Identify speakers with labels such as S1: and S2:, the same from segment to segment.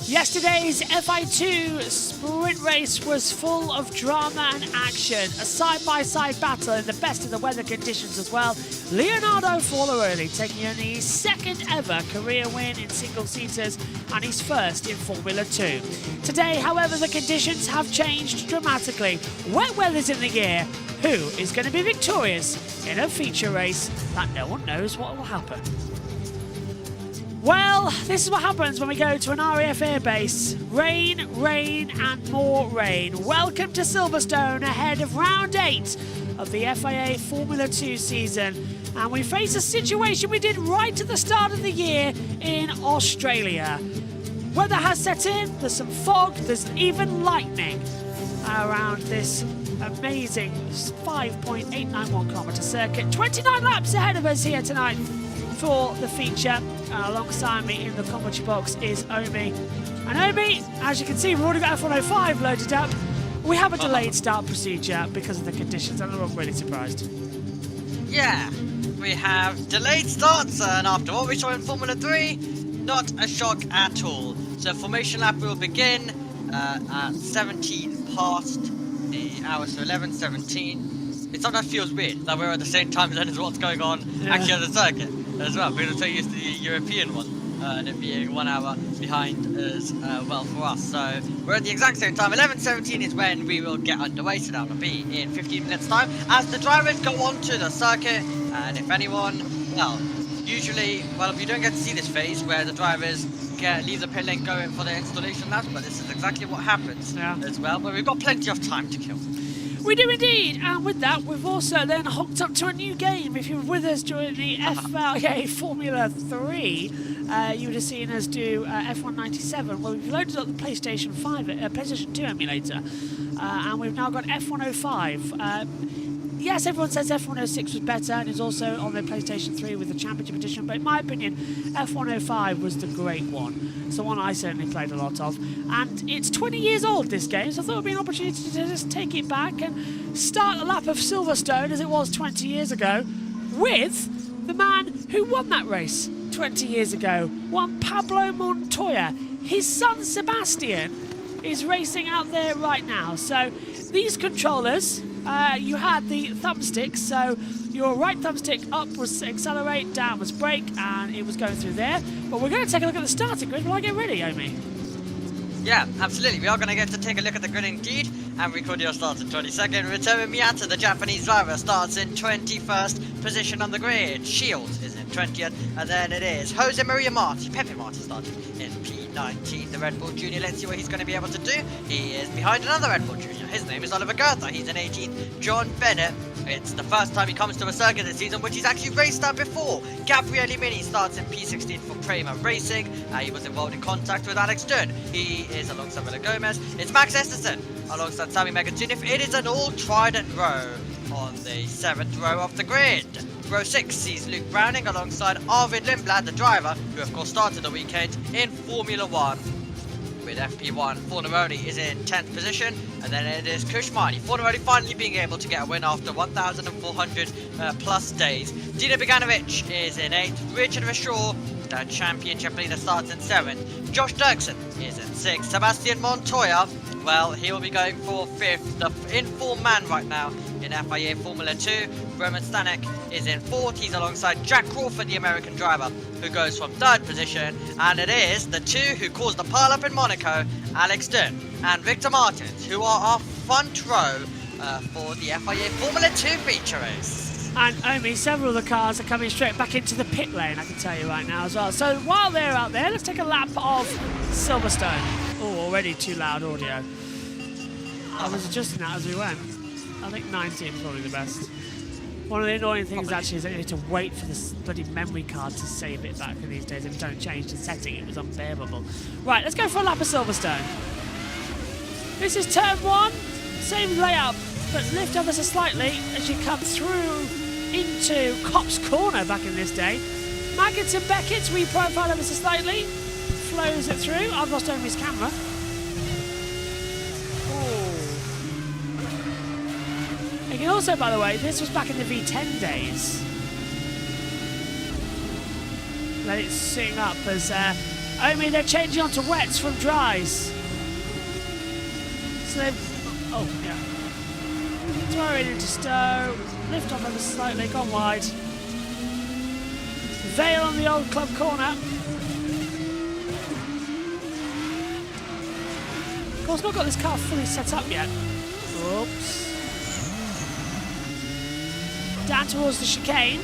S1: Yesterday's FI2 sprint race was full of drama and action. A side-by-side battle in the best of the weather conditions as well. Leonardo Forlaroli taking on his second ever career win in single-seaters and his first in Formula 2. Today, however, the conditions have changed dramatically. Wet weather's in the air. Who is going to be victorious in a feature race that no one knows what will happen? Well, this is what happens when we go to an RAF airbase. Rain, rain and more rain. Welcome to Silverstone ahead of round 8 of the FIA Formula 2 season. And we face a situation we did right at the start of the year in Australia. Weather has set in, there's some fog, there's even lightning around this amazing 5.891 kilometre circuit. 29 laps ahead of us here tonight for the feature. Alongside me in the commentary box is Omi. And Omi, as you can see, we've already got F105 loaded up. We have a delayed start procedure because of the conditions, and I'm really surprised.
S2: Yeah, we have delayed starts, and after what we saw in Formula 3, not a shock at all. So formation lap will begin at 17 past the hour, so 11:17. It sometimes feels weird that we're at the same time zone as what's going on actually on the circuit as well. We're so used to the European one and it being 1 hour behind as well for us. So we're at the exact same time. 11:17 is when we will get underway, so that will be in 15 minutes time as the drivers go onto the circuit. And if anyone, well, usually, well, we don't get to see this phase where the drivers leave the pit lane going for their installation laps, but this is exactly what happens as well. But we've got plenty of time to kill.
S1: We do indeed, and with that we've also then hooked up to a new game. If you were with us during the FIA Formula 3, you would have seen us do F197, where we've loaded up the PlayStation 2 emulator, and we've now got F105. Yes, everyone says F106 was better and is also on the PlayStation 3 with the Championship Edition, but in my opinion, F105 was the great one. It's the one I certainly played a lot of. And it's 20 years old, this game, so I thought it would be an opportunity to just take it back and start a lap of Silverstone as it was 20 years ago with the man who won that race 20 years ago, one Pablo Montoya. His son Sebastian is racing out there right now. So these controllers, you had the thumbstick, so your right thumbstick up was accelerate, down was brake, and it was going through there. But we're going to take a look at the starting grid while I get ready, Omi.
S2: Yeah, absolutely. We are going to get to take a look at the grid indeed. And Ricciardo starts in 22nd. Ritomo Miyata, the Japanese driver, starts in 21st position on the grid. Shields is in 20th. And then it is Jose Maria Marti. Pepe Marti starting in P19. The Red Bull Junior. Let's see what he's going to be able to do. He is behind another Red Bull Junior. His name is Oliver Goethe. He's in 18th. John Bennett. It's the first time he comes to a circuit this season, which he's actually raced at before. Gabriele Mini starts in P16 for Prema Racing. He was involved in contact with Alex Stern. He is alongside Willa Gomez. It's Max Esterson alongside Sammy Megatunif. It is an all-trident row on the 7th row of the grid. Row 6 sees Luke Browning alongside Arvid Lindblad, the driver, who of course started the weekend in Formula 1. With FP1, Fornaroli is in 10th position, and then it is Kushmani. Fornaroli finally being able to get a win after 1,400 plus days. Dino Beganovic is in 8th. Richard Verschaw, the championship leader, starts in 7th. Josh Dirksen is in 6th. Sebastian Montoya, well, he will be going for 5th. The in-form man right now in FIA Formula 2. Roman Stanek is in 4th. He's alongside Jack Crawford, the American driver, who goes from 3rd position. And it is the two who caused the pile-up in Monaco, Alex Stern and Victor Martins, who are our front row for the FIA Formula 2 feature race.
S1: And Omi, several of the cars are coming straight back into the pit lane, I can tell you right now as well. So while they're out there, let's take a lap of Silverstone. Oh, already too loud audio. I was adjusting that as we went. I think 19 is probably the best. One of the annoying things actually is that you need to wait for this bloody memory card to save it back in these days. If you don't change the setting, it was unbearable. Right, let's go for a lap of Silverstone. This is turn 1, same layout, but lift ever so slightly as you come through into Copse Corner back in this day. Maggots and Beckett's reprofile ever so slightly, flows it through. I've lost Omri's camera. You can also, by the way, this was back in the V10 days. Let it sing up as only they're changing onto wets from dries. So they've, oh yeah, throw it into stow, lift off ever slightly, gone wide. Veil on the old club corner. Of course, not got this car fully set up yet. Oops. Down towards the chicane.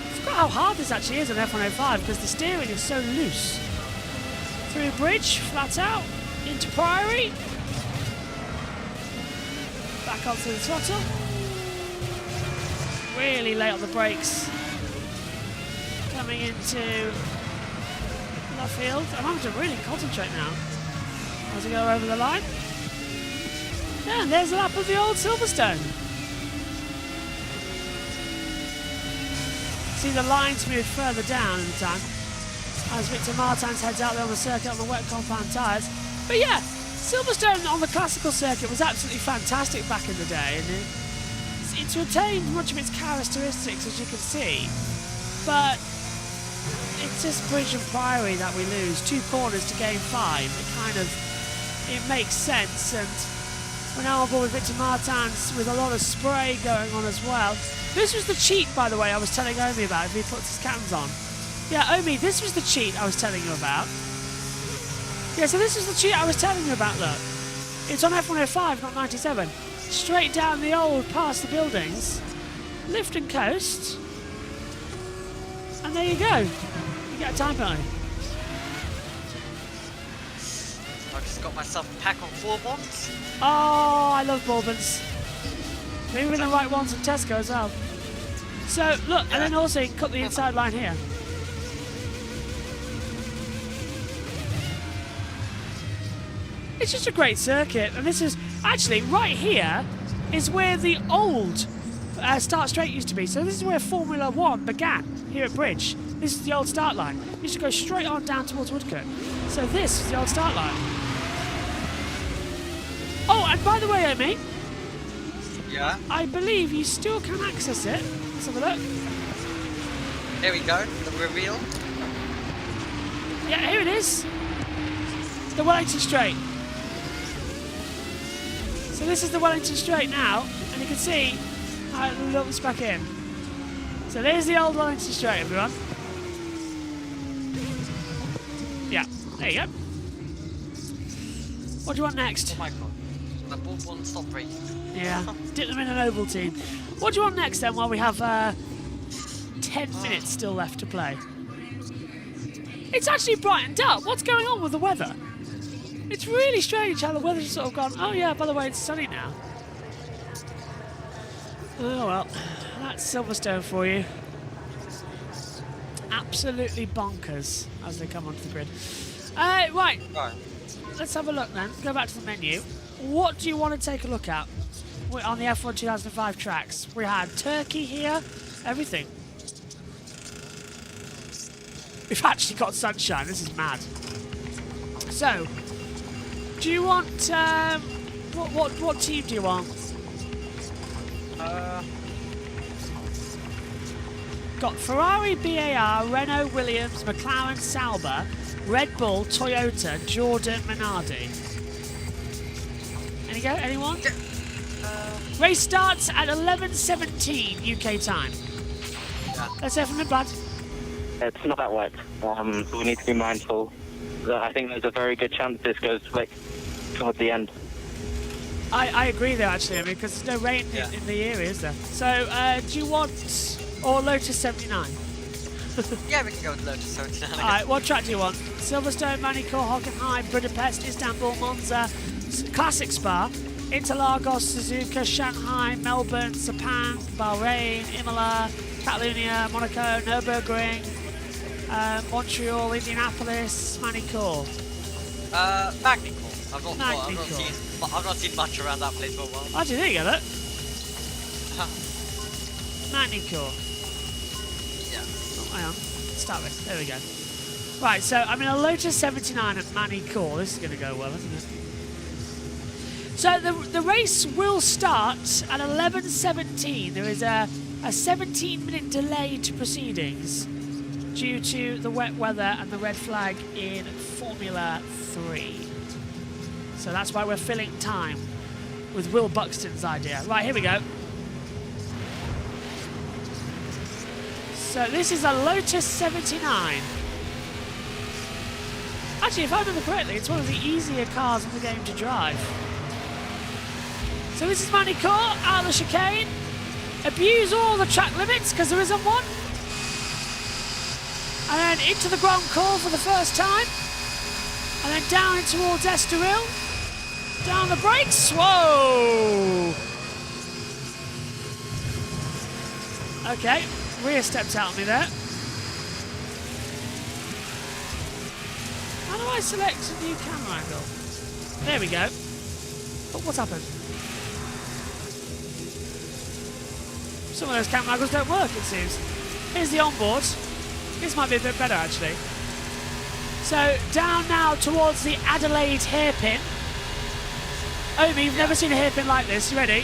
S1: I forgot how hard this actually is on F105 because the steering is so loose. Through bridge, flat out, into Priory. Back onto the throttle. Really late on the brakes. Coming into Luffield. I'm having to really concentrate now as we go over the line. Yeah, and there's a lap of the old Silverstone. See the lines move further down in the time as Victor Martins heads out there on the circuit on the wet compound tyres. But yeah, Silverstone on the classical circuit was absolutely fantastic back in the day, and it's retained much of its characteristics, as you can see. But it's just Bridge and Priory that we lose. 2 corners to game 5. It makes sense, and we're now on board with Victor Martins with a lot of spray going on as well. This was the cheat, by the way, I was telling Omi about if he puts his cams on. Yeah, Omi, this was the cheat I was telling you about. Yeah, so this is the cheat I was telling you about, look. It's on F105, not 97. Straight down the old, past the buildings. Lift and coast. And there you go. You get a time penalty.
S2: I just got myself a pack of bourbons.
S1: Oh, I love bourbons. Maybe the right ones from Tesco as well. So, look, and then also you can cut the inside line here. It's just a great circuit, and this is actually right here is where the old start straight used to be. So this is where Formula 1 began, here at Bridge. This is the old start line. You used to go straight on down towards Woodcote. So this is the old start line. Oh, and by the way, Omi.
S2: Yeah?
S1: I believe you still can access it. Let's have a look.
S2: Here we go, the reveal.
S1: Yeah, here it is. The Wellington Straight. So this is the Wellington Straight now, and you can see how it looks back in. So there's the old Wellington Straight, everyone. Yeah, there you go. What do you want next?
S2: Oh my god, the bourbon stop breaking.
S1: Yeah, dip them in an Ovaltine. What do you want next then, while we have 10 minutes still left to play? It's actually brightened up. What's going on with the weather? It's really strange how the weather's sort of gone, oh yeah, by the way, it's sunny now. Oh well, that's Silverstone for you. Absolutely bonkers as they come onto the grid. Right, let's have a look then. Go back to the menu. What do you want to take a look at? We're on the F1 2005 tracks. We had Turkey here, everything. We've actually got sunshine, this is mad. So, do you want, what team do you want? Got Ferrari, BAR, Renault, Williams, McLaren, Sauber, Red Bull, Toyota, Jordan, Minardi. Any go? Anyone? Race starts at 11:17 UK time.
S2: Yeah.
S1: Let's hear from the blood.
S3: It's not that wet. We need to be mindful. I think there's a very good chance this goes slick towards the end.
S1: I agree there actually, I mean, because there's no rain in the area, is there? So, do you want or Lotus 79?
S2: Yeah, we can go with Lotus 79.
S1: Alright, what track do you want? Silverstone, Manicourt, Hockenheim, Budapest, Istanbul, Monza, Classic Spa, Interlagos, Suzuka, Shanghai, Melbourne, Sepang, Bahrain, Imola, Catalonia, Monaco, Nürburgring, Montreal, Indianapolis, Manicourt.
S2: Magny-Court. I've not seen much around that place for a while.
S1: Actually, there you go, look. Manicourt.
S2: Yeah.
S1: Oh, hang on. Start with. There we go. Right, so I'm in a Lotus 79 at Manicourt. This is going to go well, isn't it? So the race will start at 11:17. There is a 17-minute delay to proceedings due to the wet weather and the red flag in Formula 3. So that's why we're filling time with Will Buxton's idea. Right, here we go. So this is a Lotus 79. Actually, if I remember correctly, it's one of the easier cars in the game to drive. So this is Manicourt, out of the chicane. Abuse all the track limits, because there isn't one. And then into the Grand Corps for the first time. And then down in towards Estoril. Down the brakes. Whoa! Okay, rear stepped out on me there. How do I select a new camera angle? There we go. But what's happened? Some of those camera angles don't work, it seems. Here's the onboard. This might be a bit better, actually. So, down now towards the Adelaide hairpin. Omi, you've never seen a hairpin like this. You ready?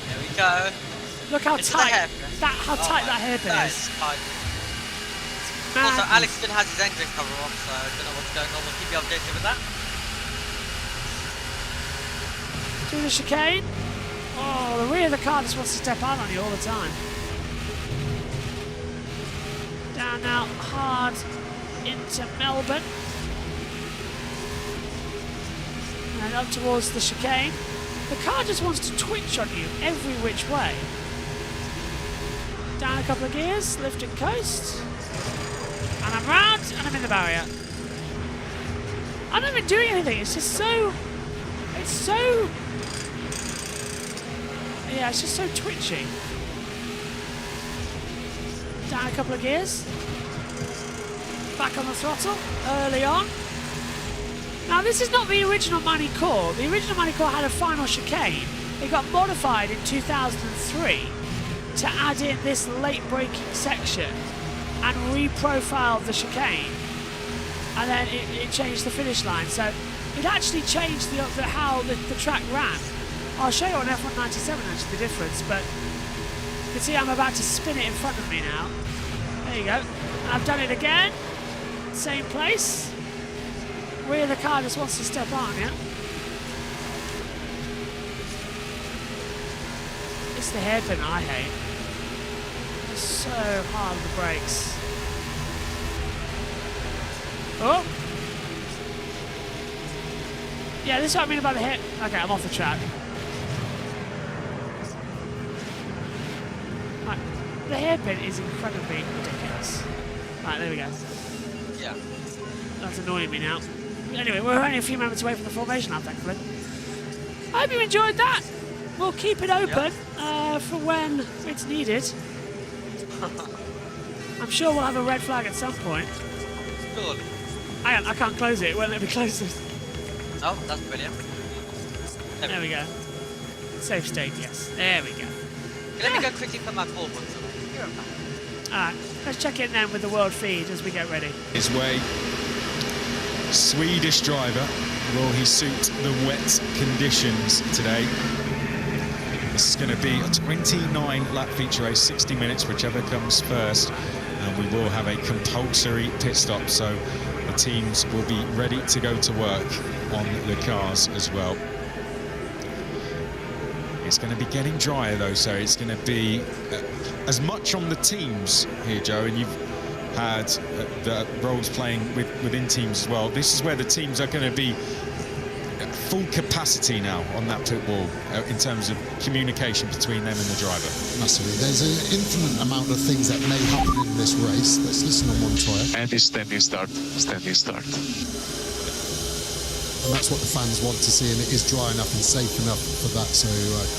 S2: Here we go.
S1: Look how tight
S2: how
S1: tight that hairpin is.
S2: Also, Alex still has his engine cover off, so I don't know what's going on. We'll keep you updated with that.
S1: Through the chicane. Oh, the rear of the car just wants to step out on you all the time. Down now, hard into Melbourne. And up towards the chicane. The car just wants to twitch on you every which way. Down a couple of gears, lift and coast. And I'm round, and I'm in the barrier. I'm not even doing anything, it's just so... Yeah, it's just so twitchy. Down a couple of gears. Back on the throttle, early on. Now, this is not the original Manicourt. The original Manicourt had a final chicane. It got modified in 2003 to add in this late braking section and reprofiled the chicane. And then it changed the finish line. So it actually changed how the track ran. I'll show you on F197 actually the difference, but you can see I'm about to spin it in front of me now. There you go. And I've done it again. Same place. Rear of the car just wants to step on, yeah? It's the hairpin I hate. It's so hard on the brakes. Oh! Yeah, this is what I mean about the hair. Okay, I'm off the track. Right, the hairpin is incredibly ridiculous. Right, there we go.
S2: Yeah.
S1: That's annoying me now. Anyway, we're only a few moments away from the formation lap, thankfully. I hope you enjoyed that. We'll keep it open for when it's needed. I'm sure we'll have a red flag at some point.
S2: Good.
S1: I can't close it. It won't let me close it.
S2: Oh, that's brilliant.
S1: There we go. Safe state, yes. There we go.
S2: Let me go quickly put my call books away.
S1: Alright, let's check in then with the world feed as we get ready.
S4: His way. Swedish driver. Will he suit the wet conditions today? This is going to be a 29 lap feature race, 60 minutes, whichever comes first. And we will have a compulsory pit stop, so the teams will be ready to go to work on the cars as well. It's going to be getting drier though, so it's going to be as much on the teams here, Joe, and you've had the roles playing within teams as well. This is where the teams are going to be full capacity now on that pit wall in terms of communication between them and the driver.
S5: Massively. There's an infinite amount of things that may happen in this race. Let's listen on Montoya.
S6: And it's standing start. Standing start.
S5: and that's what the fans want to see, and it is dry enough and safe enough for that. So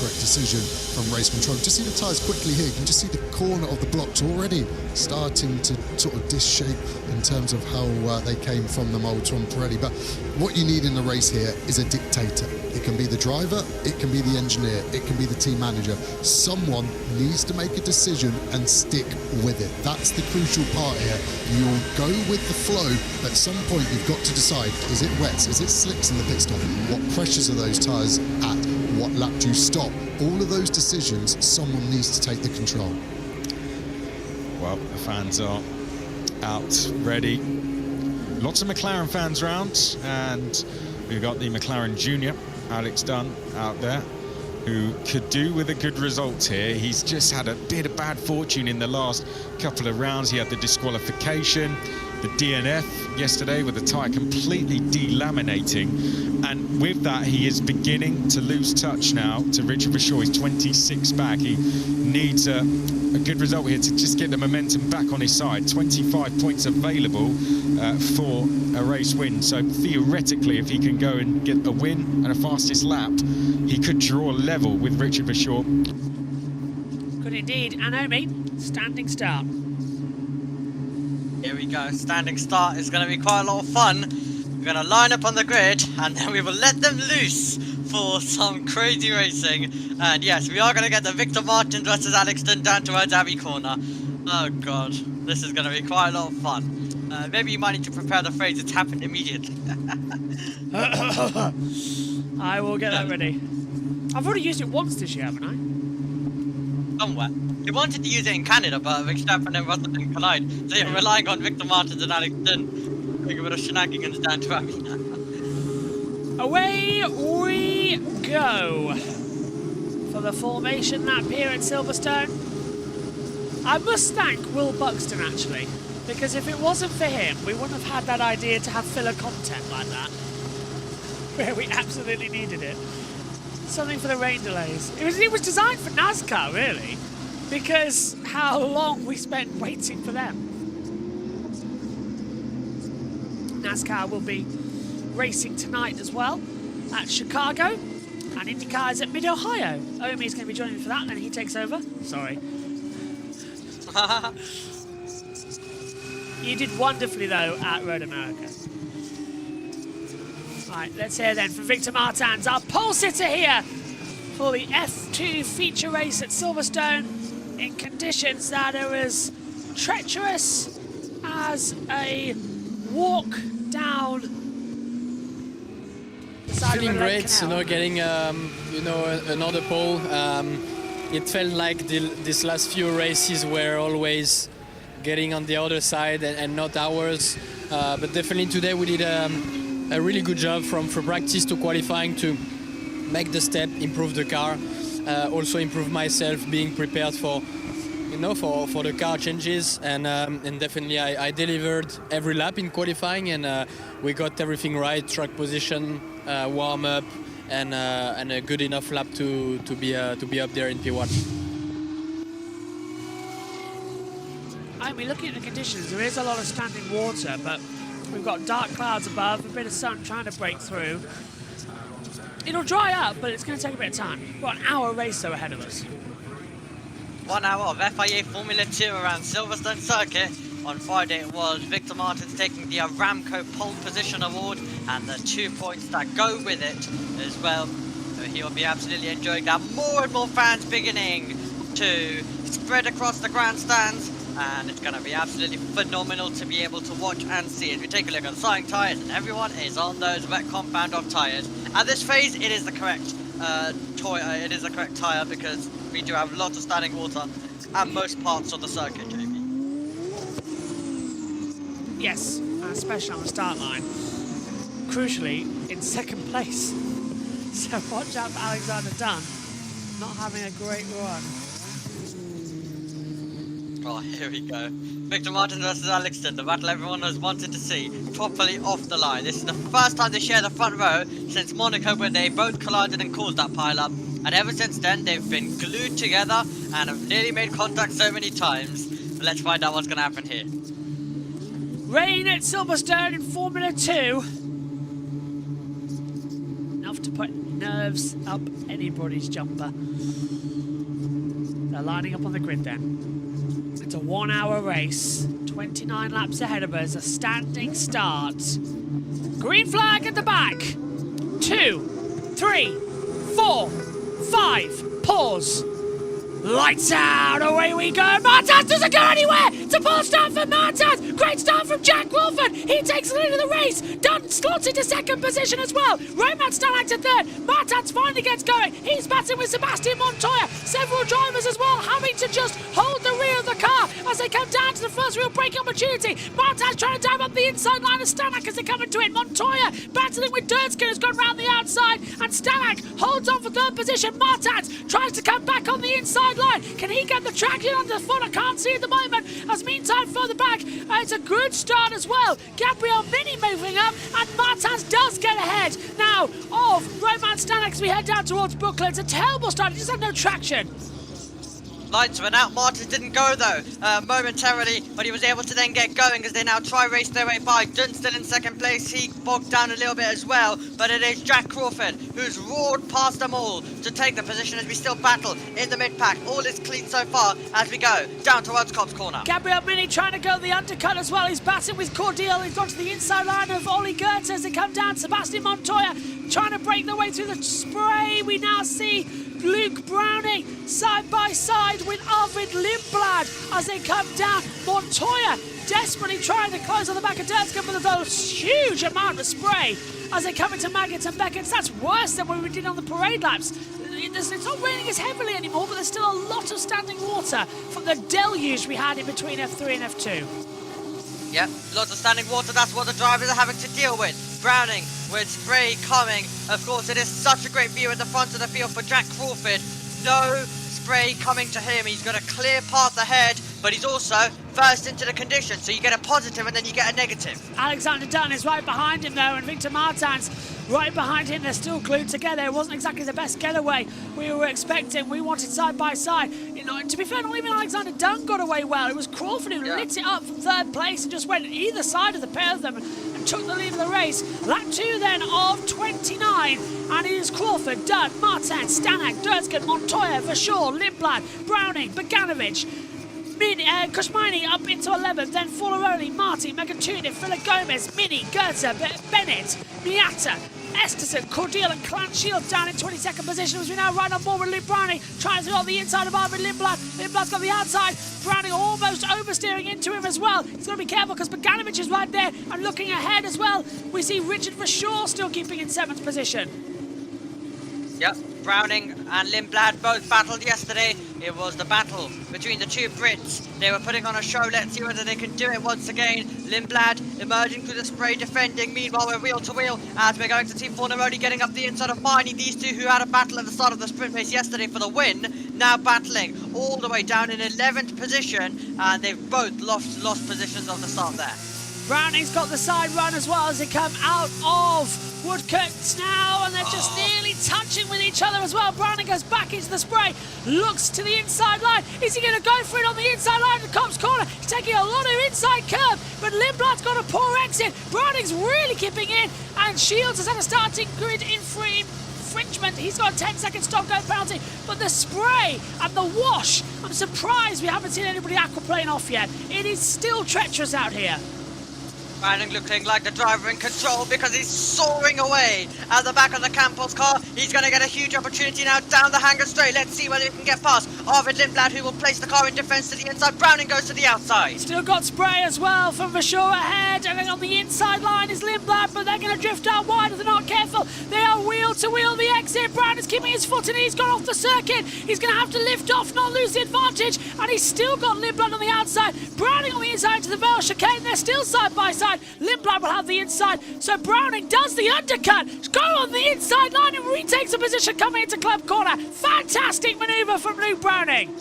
S5: correct decision from race control. Just see the tyres quickly here. You can just see the corner of the blocks already starting to sort of disshape in terms of how they came from the mould from Pirelli. But what you need in the race here is a dictator. It can be the driver, it can be the engineer, it can be the team manager. Someone needs to make a decision and stick with it. That's the crucial part here. You'll go with the flow. At some point you've got to decide, is it wets, is it slicks in the pit stop, what pressures are those tyres at, what lap do you stop? All of those decisions, someone needs to take the control.
S4: Well, the fans are out ready. Lots of McLaren fans around, and we've got the McLaren Junior, Alex Dunn, out there, who could do with a good result here. He's just had a bit of bad fortune in the last couple of rounds. He had the disqualification, the DNF yesterday with the tyre completely delaminating, and with that he is beginning to lose touch now to Richard Bashaw. He's 26 back. He needs a good result here to just get the momentum back on his side. 25 points available for a race win, so theoretically if he can go and get a win and a fastest lap, he could draw level with Richard Bashaw.
S1: Good indeed. And Omi, standing start.
S2: Here we go, standing start is going to be quite a lot of fun. We're going to line up on the grid and then we will let them loose for some crazy racing. And yes, we are going to get the Victor Martins versus Alex Dunn down towards Abbey Corner. Oh god, this is going to be quite a lot of fun. Maybe you might need to prepare the phrase, it's happened immediately.
S1: I will get that ready. I've already used it once this year, haven't I?
S2: Somewhere. He wanted to use it in Canada, but Verstappen and Russell didn't collide. So you're relying on Victor Martins and Alex Dunn doing a bit of shenanigans down to Abbey.
S1: Away we go for the formation lap here at Silverstone. I must thank Will Buxton actually, because if it wasn't for him, we wouldn't have had that idea to have filler content like that, where we absolutely needed it. Something for the rain delays. It was designed for NASCAR, really, because how long we spent waiting for them. NASCAR will be racing tonight as well at Chicago, and IndyCar is at Mid-Ohio. Omi is going to be joining me for that, and then he takes over. Sorry. You did wonderfully, though, at Road America. Right, let's hear then from Victor Martins, our pole sitter here for the F2 feature race at Silverstone in conditions that are as treacherous as a walk down the side
S6: Feeling
S1: of a Lake
S6: great,
S1: Canal.
S6: getting another pole. It felt like these last few races were always getting on the other side and not ours. But definitely today we did a really good job from practice to qualifying to make the step, improve the car, also improve myself, being prepared for the car changes, and definitely I delivered every lap in qualifying, and we got everything right, track position, warm up, and a good enough lap to be up there in P1.
S1: I mean, looking at the conditions, there is a lot of standing water, but we've got dark clouds above, a bit of sun trying to break through. It'll dry up, but it's going to take a bit of time. We've got an hour race though ahead of us.
S2: 1 hour of FIA Formula 2 around Silverstone Circuit. On Friday it was Victor Martins taking the Aramco Pole Position Award and the 2 points that go with it as well. So he'll be absolutely enjoying that. More and more fans beginning to spread across the grandstands, and it's going to be absolutely phenomenal to be able to watch and see as we take a look at the starting tyres, and everyone is on those wet compound off tyres. At this phase it is the correct tyre because we do have lots of standing water at most parts of the circuit, JB.
S1: Yes, especially on the start line. Crucially, in second place. So watch out for Alexander Dunn not having a great run.
S2: Oh, here we go. Victor Martins versus Alex Dunn, the battle everyone has wanted to see, properly off the line. This is the first time they share the front row since Monaco, where they both collided and caused that pile-up. And ever since then, they've been glued together and have nearly made contact so many times. But let's find out what's going to happen here.
S1: Rain at Silverstone in Formula 2. to put nerves up anybody's jumper. They're lining up on the grid then. It's a 1 hour race. 29 laps ahead of us. A standing start. Green flag at the back. 2, 3, 4, 5. Pause. Lights out, away we go. Martins doesn't go anywhere. It's a poor start for Martins. Great start from Jack Crawford. He takes the lead of the race. Dunn slots into second position as well. Roman Stanek to third. Martins finally gets going. He's battling with Sebastian Montoya. Several drivers as well having to just hold the rear of the car as they come down to the first real braking opportunity. Martins trying to dive up the inside line of Stanek as they come into it. Montoya battling with Durdskin, who's gone round the outside, and Stanek holds on for third position. Martins tries to come back on the inside line. Can he get the traction under the foot? I can't see at the moment. As meantime, further back, it's a good start as well. Gabriel Mini moving up, and Martins does get ahead now of Roman Stanek as we head down towards Brooklyn. It's a terrible start. He just had no traction.
S2: Lights went out. Martin didn't go though momentarily, but he was able to then get going as they now try race their way by. Dunstan in second place. He bogged down a little bit as well, but it is Jack Crawford who's roared past them all to take the position as we still battle in the mid-pack. All is clean so far as we go down towards Cobb's Corner.
S1: Gabriel Mini trying to go the undercut as well. He's battling with Cordial. He's gone to the inside line of Ollie Goetz as they come down. Sebastian Montoya trying to break their way through the spray. We now see Luke Browning side by side with Arvid Lindblad as they come down. Montoya desperately trying to close on the back of Durdskin with a huge amount of spray as they come into Maggots and Beckett's. That's worse than what we did on the parade laps. It's not raining as heavily anymore, but there's still a lot of standing water from the deluge we had in between F3 and F2.
S2: Yep, lots of standing water, that's what the drivers are having to deal with. Browning with spray coming. Of course, it is such a great view at the front of the field for Jack Crawford. No spray coming to him. He's got a clear path ahead, but he's also first into the condition, so you get a positive and then you get a negative.
S1: Alexander Dunn is right behind him though, and Victor Martins right behind him. They're still glued together. It wasn't exactly the best getaway we were expecting. We wanted side by side. You know, to be fair, not even Alexander Dunn got away well. It was Crawford who lit it up from third place and just went either side of the pair of them and took the lead of the race. Lap 2 then of 29, and it is Crawford, Dunn, Martins, Stanek, Durdskin, Montoya, Verschoor, Lindblad, Browning, Boganovic, Kushmini up into 11th, then Forlaroli, Marty, Megatuni, Philip Gomez, Mini, Goetze, Bennett, Miata, Esterson, Cordial and Clan Shields down in 22nd position as we now ride on board with Luke Browning, trying to go on the inside of Arvid Lindblad. Lindblad's got the outside, Browning almost oversteering into him as well. He's got to be careful because Boganovic is right there and looking ahead as well. We see Richard Verschoor still keeping in 7th position.
S2: Yep, Browning and Lindblad both battled yesterday. It was the battle between the two Brits. They were putting on a show. Let's see whether they can do it once again. Lindblad emerging through the spray, defending. Meanwhile, we're wheel to wheel as we're going to see Fornaroli getting up the inside of Miney. These two who had a battle at the start of the sprint race yesterday for the win, now battling all the way down in 11th position, and they've both lost positions on the start there.
S1: Browning's got the side run as well as they come out of Woodcote now, and they're just nearly touching with each other as well. Browning goes back into the spray, looks to the inside line. Is he going to go for it on the inside line of the Cops Corner? He's taking a lot of inside curve, but Lindblad's got a poor exit. Browning's really keeping in, and Shields has had a starting grid infringement. He's got a 10-second stop-go penalty, but the spray and the wash, I'm surprised we haven't seen anybody aquaplane off yet. It is still treacherous out here.
S2: Browning looking like the driver in control because he's soaring away at the back of the Campos car. He's going to get a huge opportunity now down the hanger straight. Let's see whether he can get past Arvid Lindblad, who will place the car in defence to the inside. Browning goes to the outside. Still
S1: got spray as well from Verschoor ahead, and then on the inside line is Lindblad, but they're going to drift out wide if they're not careful. They are wheel to wheel the exit. Brown is keeping his foot in. He's gone off the circuit. He's going to have to lift off, not lose the advantage, and he's still got Lindblad on the outside. Browning on the inside into the Vale chicane. They're still side by side. Lindblad will have the inside, so Browning does the undercut, go on the inside line and retakes the position coming into Club Corner. Fantastic manoeuvre from Luke Browning.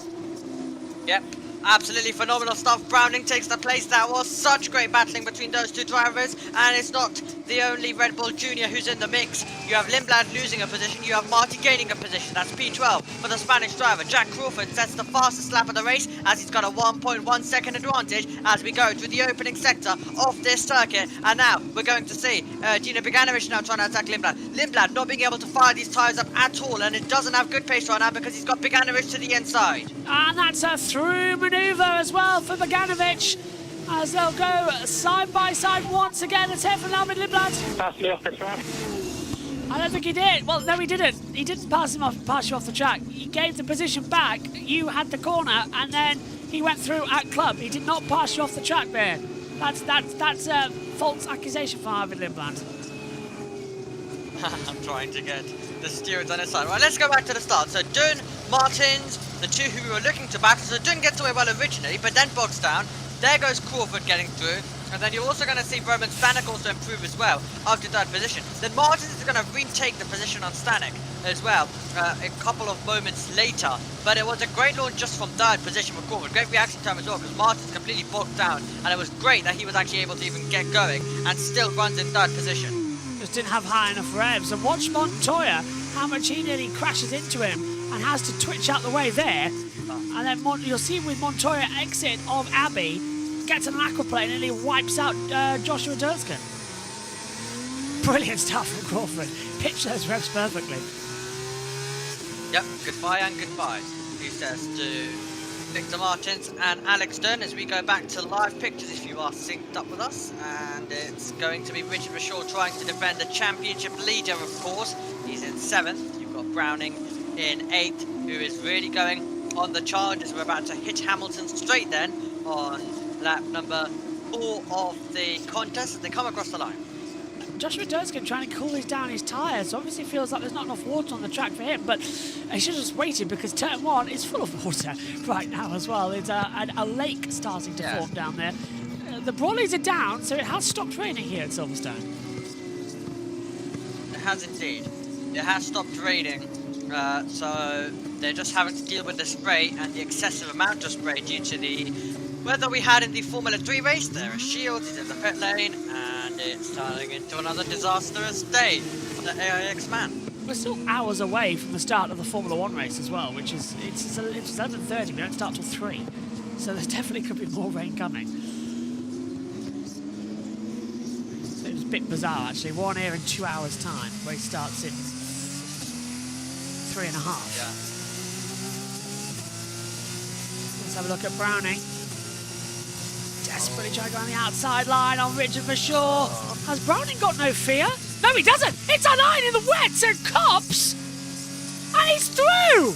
S2: Yep, absolutely phenomenal stuff. Browning takes the place. That was such great battling between those two drivers, and it's not the only Red Bull Junior who's in the mix. You have Lindblad losing a position, you have Marty gaining a position. That's P12 for the Spanish driver. Jack Crawford sets the fastest lap of the race as he's got a 1.1 second advantage as we go through the opening sector of this circuit. And now we're going to see Dino Beganovic now trying to attack Lindblad. Lindblad not being able to fire these tyres up at all, and it doesn't have good pace right now because he's got Beganovic to the inside.
S1: And that's a through manoeuvre as well for Beganovic, as they'll go side by side once again. Let's hear from Alvin Lindblad.
S3: Pass me off this round.
S1: I don't think he did. Well, no, he didn't. He didn't pass you off the track. He gave the position back. You had the corner, and then he went through at club. He did not pass you off the track there. That's a false accusation for Alvin Lindblad.
S2: I'm trying to get the stewards on his side. Right, let's go back to the start. So Dunn, Martins, the two who we were looking to battle. So Dunn gets away well originally, but then bogs down. There goes Crawford getting through. And then you're also going to see Roman Stanek also improve as well after third position. Then Martins is going to retake the position on Stanek as well a couple of moments later. But it was a great launch just from third position for Crawford. Great reaction time as well because Martins completely bogged down. And it was great that he was actually able to even get going and still runs in third position.
S1: Just didn't have high enough revs. And watch Montoya, how much he nearly crashes into him and has to twitch out the way there. And then you'll see with Montoya exit of Abbey, gets an aquaplane and he wipes out Joshua Durskin. Brilliant stuff from Crawford. Pitched those revs perfectly.
S2: Yep, goodbye and goodbye, he says to Victor Martins and Alex Dunn as we go back to live pictures if you are synced up with us. And it's going to be Richard Rashaw trying to defend the championship leader, of course. He's in 7th. You've got Browning in 8th, who is really going on the charge as we're about to hit Hamilton straight then on lap number 4 of the contest as they come across the line.
S1: Joshua Durskin trying to cool down his tyres. Obviously feels like there's not enough water on the track for him, but he should have just waited because turn 1 is full of water right now as well. It's a lake starting to form down there. The Brawleys are down, so it has stopped raining here at Silverstone.
S2: It has indeed. It has stopped raining, so they're just having to deal with the spray and the excessive amount of spray due to the weather we had in the Formula 3 race. There are shields, he's in the pit lane, and it's turning into another disastrous day for the AIX man.
S1: We're still hours away from the start of the Formula 1 race as well, which is it's 11:30. We don't start till 3, so there definitely could be more rain coming. So it was a bit bizarre actually. We're on here in 2 hours' time. Race starts in 3.5.
S2: Yeah.
S1: Let's have a look at Browning. Desperately trying to go on the outside line on Richard Rashaw. Has Browning got no fear? No, he doesn't. It's a line in the wets and cops, and he's through.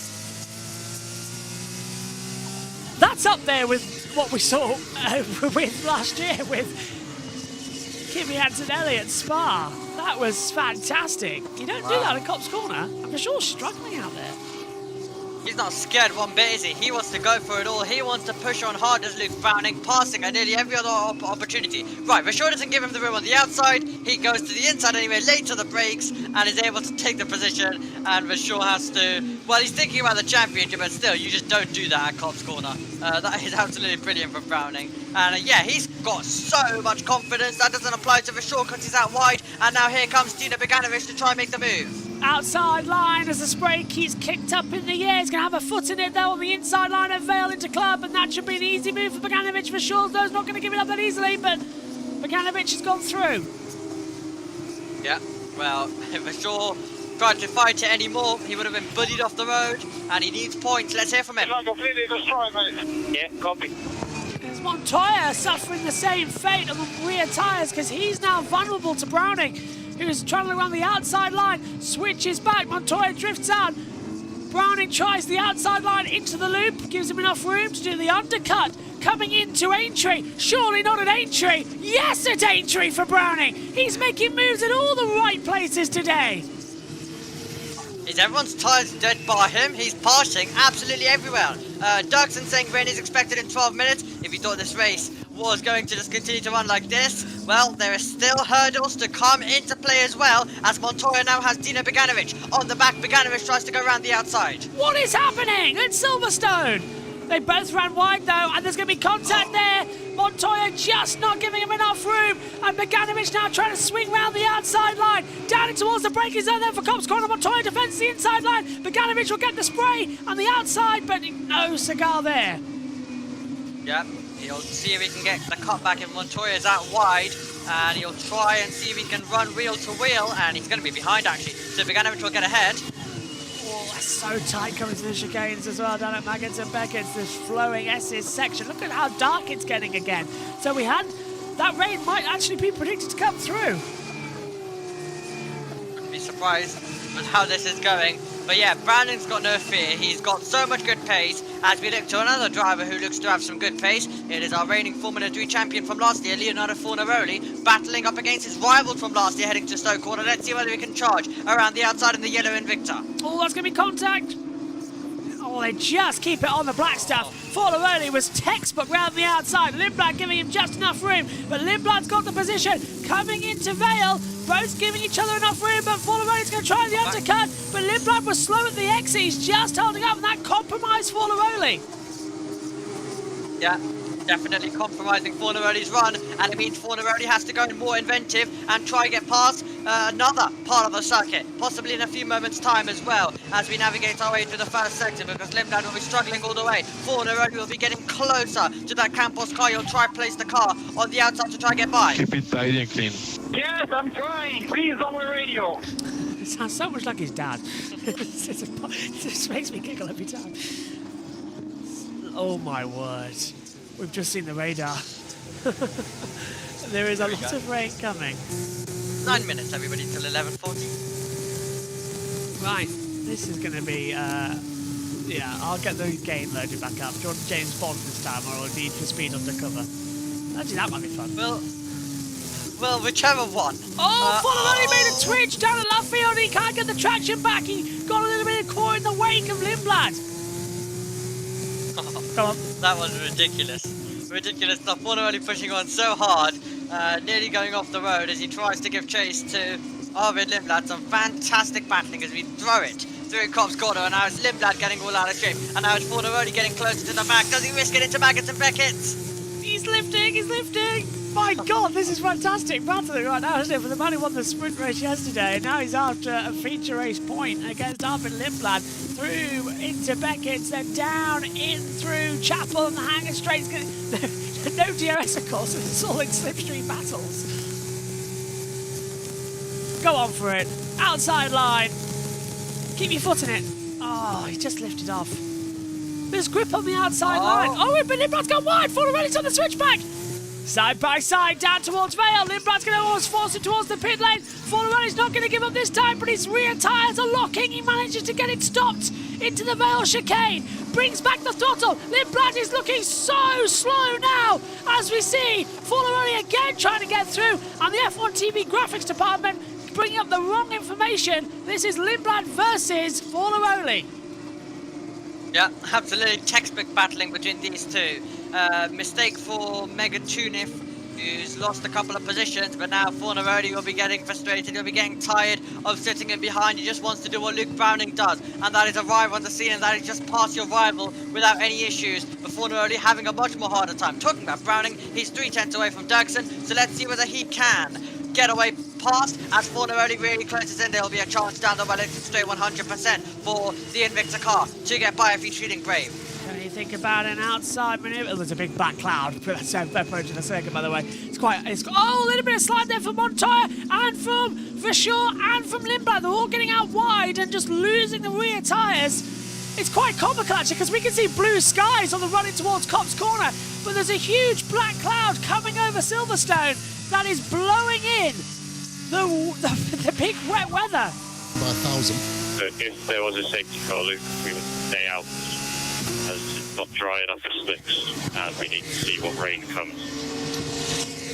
S1: That's up there with what we saw with last year with Kimi Antonelli at Spa. That was fantastic. You don't do that at Cops Corner. I'm sure struggling out there.
S2: He's not scared one bit, is he? He wants to go for it all. He wants to push on hard as Luke Browning, passing at nearly every other opportunity. Right, Rashaw doesn't give him the room on the outside. He goes to the inside anyway, late to the brakes, and is able to take the position. And Rashaw has to... Well, he's thinking about the championship, but still, you just don't do that at Cops Corner. That is absolutely brilliant from Browning. And yeah, he's got so much confidence. That doesn't apply to Rashaw because he's out wide. And now here comes Dino Beganovic to try and make the move.
S1: Outside line as the spray keeps kicked up in the air. He's going to have a foot in it though on the inside line of Vale into club, and that should be an easy move for Beganovic. For sure, though, he's not going to give it up that easily, but Beganovic has gone through.
S2: Yeah, well, if Rashaw tried to fight it anymore, he would have been bullied off the road, and he needs points. Let's hear from him.
S3: Completely destroyed, mate. Yeah, copy.
S1: There's Montoya suffering the same fate on the rear tyres because he's now vulnerable to Browning, who's travelling around the outside line, switches back, Montoya drifts out. Browning tries the outside line into the loop, gives him enough room to do the undercut. Coming into Aintree, surely not at Aintree. Yes, at Aintree for Browning. He's making moves in all the right places today.
S2: Is everyone's tyres dead by him? He's passing absolutely everywhere. Dougson saying rain is expected in 12 minutes. If you thought this race was going to just continue to run like this, well, there are still hurdles to come into play as well, as Montoya now has Dino Beganovic on the back. Beganovic tries to go around the outside.
S1: What is happening at Silverstone? They both ran wide though, and there's going to be contact there. Montoya just not giving him enough room, and Beganovic now trying to swing round the outside line. Down in towards the braking zone there for Cops Corner. Montoya defends the inside line. Beganovic will get the spray on the outside, but no cigar there.
S2: Yeah, he'll see if he can get the cut back if Montoya's out wide, and he'll try and see if he can run wheel to wheel, and he's going to be behind actually, so Beganovic will get ahead.
S1: Oh, that's so tight coming to the chicanes as well down at Maggotts and Beckett's, this flowing S's section. Look at how dark it's getting again. So that rain might actually be predicted to come through.
S2: Wouldn't be surprised with how this is going. But yeah, Browning's got no fear. He's got so much good pace as we look to another driver who looks to have some good pace. It is our reigning Formula 3 champion from last year, Leonardo Fornaroli, battling up against his rivals from last year heading to Stoke Corner. Let's see whether he can charge around the outside in the yellow Invicta.
S1: Oh, that's going to be contact. Oh, they just keep it on the black stuff. Fornaroli was textbook round the outside. Lindblad giving him just enough room, but Lindblad's got the position. Coming into Vale, both giving each other enough room, but Fornaroli's going to try the undercut, but Lindblad was slow at the exit. He's just holding up, and that compromised Fornaroli.
S2: Yeah, definitely compromising Fornaroli's run, and it means Fornaroli has to go more inventive and try and get past another part of the circuit, possibly in a few moments' time as well, as we navigate our way through the first sector, because Lindblad will be struggling all the way. Fornaroli will be getting closer to that Campos car. He'll try and place the car on the outside to try and get by.
S7: Keep it tidy and clean.
S8: Yes, I'm trying. Please, on the radio.
S1: It sounds so much like his dad. It just makes me giggle every time. Oh my word. We've just seen the radar. There is a lot of rain coming.
S2: 9 minutes, everybody, till 11:40.
S1: Right, this is going to be, yeah, I'll get the game loaded back up. Do you want James Bond this time, or will Need for Speed Undercover? Actually, that might be fun.
S2: Well, whichever one.
S1: Oh, Fornaroli made a twitch down at left field. He can't get the traction back. He got a little bit of caught in the wake of Lindblad. Come on.
S2: That was ridiculous. Ridiculous stuff. Fornaroli pushing on so hard, nearly going off the road as he tries to give chase to Arvid Lindblad. Some fantastic battling as we throw it through Cops Corner, and now it's Lindblad getting all out of shape, and now it's Fornaroli getting closer to the back. Does he risk it into Maggotts and Beckett's?
S1: He's lifting, he's lifting. My God, this is fantastic battling right now, isn't it? For the man who won the sprint race yesterday, and now he's after a feature race point against Arvid Lindblad. Through into Beckett's, then down in through Chapel and the Hanger Straight's. No DRS, of course, it's all in slipstream battles. Go on for it. Outside line. Keep your foot in it. Oh, he just lifted off. There's grip on the outside line. Oh, but Lindblad's gone wide. Fornaroli's on the switchback. Side by side, down towards Vale. Lindblad's going to almost force it towards the pit lane. Fornaroli's not going to give up this time, but his rear tyres are locking. He manages to get it stopped into the Vale chicane. Brings back the throttle. Lindblad is looking so slow now, as we see Fornaroli again trying to get through. And the F1 TV graphics department bringing up the wrong information. This is Lindblad versus Fornaroli.
S2: Yeah, absolutely textbook battling between these two. Mistake for Megan Tunif, who's lost a couple of positions, but now Fornaroli will be getting frustrated. He'll be getting tired of sitting in behind. He just wants to do what Luke Browning does, and that is arrive on the scene, and that is just pass your rival without any issues. But Fornaroli having a much more harder time. Talking about Browning, he's 3/10 away from Dirksen, so let's see whether he can get away past. As Fornaroli really closes in, there'll be a chance down the Wellington Straight 100% for the Invicta car to get by if he's feeling brave.
S1: Can you think about an outside manoeuvre? Oh, there's a big back cloud approaching the circuit, by the way. Oh, a little bit of slide there from Montoya and from Verschoor and from Lindblad. They're all getting out wide and just losing the rear tyres. It's quite comical, actually, because we can see blue skies on the running towards Cops Corner, but there's a huge black cloud coming over Silverstone that is blowing in the big wet weather.
S5: By 1,000.
S7: If there was a safety car, Luke, we would stay out as it's not dry enough for slicks, and we need to see what rain comes.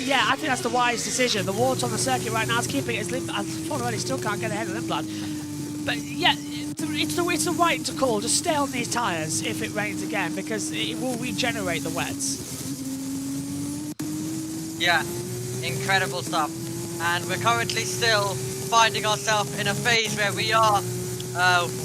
S1: Yeah, I think that's the wise decision. The water on the circuit right now is keeping it. Fornaroli still can't get ahead of Lindblad. But yeah, it's the right to call. Just stay on these tyres if it rains again, because it will regenerate the wets.
S2: Yeah, incredible stuff. And we're currently still finding ourselves in a phase where we are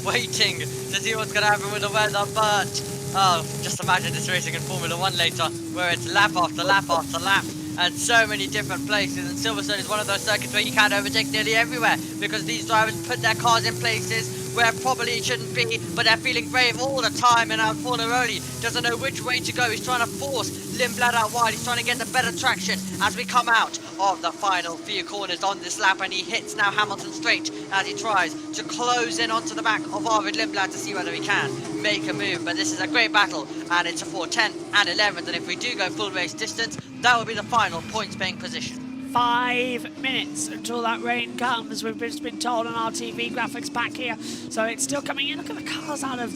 S2: waiting to see what's going to happen with the weather, but Oh, just imagine this racing in Formula 1 later, where it's lap after lap after lap, and so many different places. And Silverstone is one of those circuits where you can't overtake nearly everywhere, because these drivers put their cars in places where probably it shouldn't be, but they're feeling brave all the time. And Fornaroli doesn't know which way to go. He's trying to force Lindblad out wide. He's trying to get the better traction as we come out of the final few corners on this lap, and he hits now Hamilton straight as he tries to close in onto the back of Arvid Lindblad to see whether he can make a move. But this is a great battle, and it's for 10th and 11th, and if we do go full race distance, that will be the final points paying position.
S1: 5 minutes until that rain comes. We've just been told on our TV graphics back here, so it's still coming in. Look at the cars out of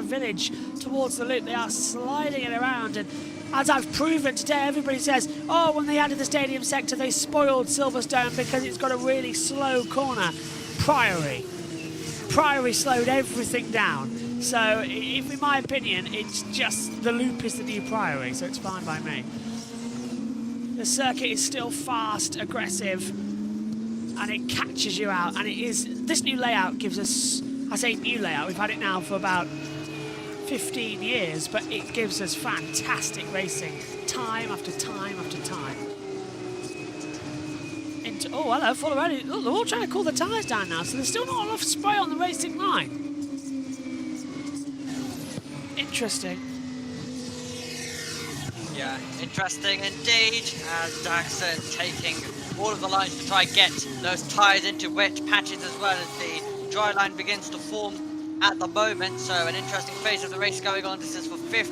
S1: Village towards the loop. They are sliding it around, and as I've proven today, everybody says, oh, when they added the stadium sector, they spoiled Silverstone because it's got a really slow corner. Priory slowed everything down. So, in my opinion, it's just the loop is the new Priory, so it's fine by me. The circuit is still fast, aggressive, and it catches you out. And it is, this new layout gives us, I say new layout, we've had it now for about 15 years, but it gives us fantastic racing, time after time after time. Oh, hello, full already. Look, they're all trying to cool the tyres down now, so there's still not enough spray on the racing line. Interesting.
S2: Yeah, interesting indeed, as Daxon taking all of the lines to try and get those tyres into wet patches as well as the dry line begins to form at the moment. So an interesting phase of the race going on. This is for 5th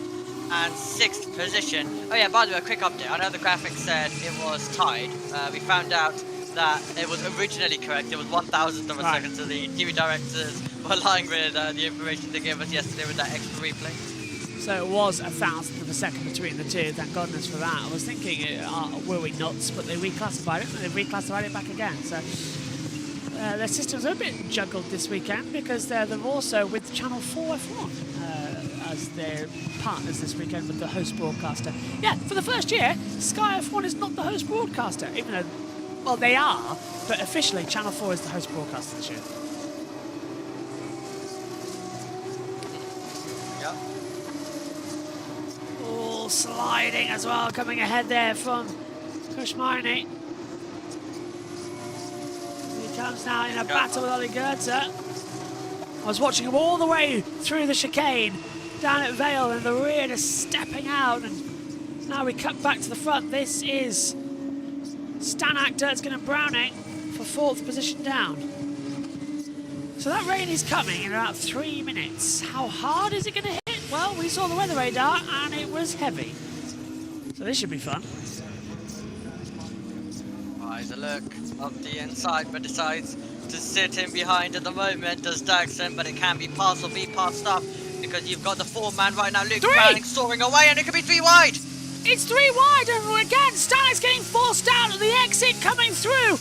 S2: and 6th position. Oh yeah, by the way, a quick update. I know the graphics said it was tied. We found out that it was originally correct. It was 1,000th of a second, so the TV directors were lying with the information they gave us yesterday with that extra replay.
S1: So it was 1,000th of a second between the two, thank goodness for that. I was thinking, were we nuts? But they reclassified it, and they reclassified it back again. So their systems are a bit juggled this weekend because they're also with Channel 4 F1 as their partners this weekend with the host broadcaster. Yeah, for the first year, Sky F1 is not the host broadcaster, even though, well, they are, but officially Channel 4 is the host broadcaster this year. Sliding as well, coming ahead there from Kushmarni. He comes now in a battle with Ollie Goethe. I was watching him all the way through the chicane down at Vale, and the rear just stepping out, and now we cut back to the front. This is Stanak, Durtskin and Browning for 4th position down. So that rain is coming in about 3 minutes. How hard is it going to hit? Well, we saw the weather radar and it was heavy. So this should be fun.
S2: Eyes a look of the inside, but decides to sit in behind at the moment, does Daxon, but it can be pass or be passed up because you've got the 4-man right now, Luke Browning soaring away, and it could be 3 wide.
S1: It's 3 wide, and again, Stanek's getting forced out at the exit coming through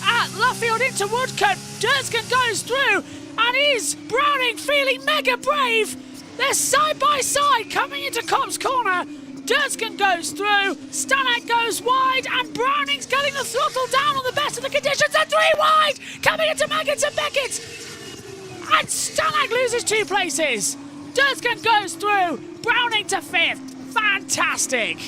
S1: at Luffield into Woodcote. Durtskin goes through, and is Browning feeling mega brave? They're side by side coming into Cops Corner. Durtskin goes through, Stanek goes wide, and Browning's getting the throttle down on the best of the conditions. And 3 wide coming into Maggins and Beckett. And Stanek loses 2 places. Durtskin goes through, Browning to 5th. Fantastic.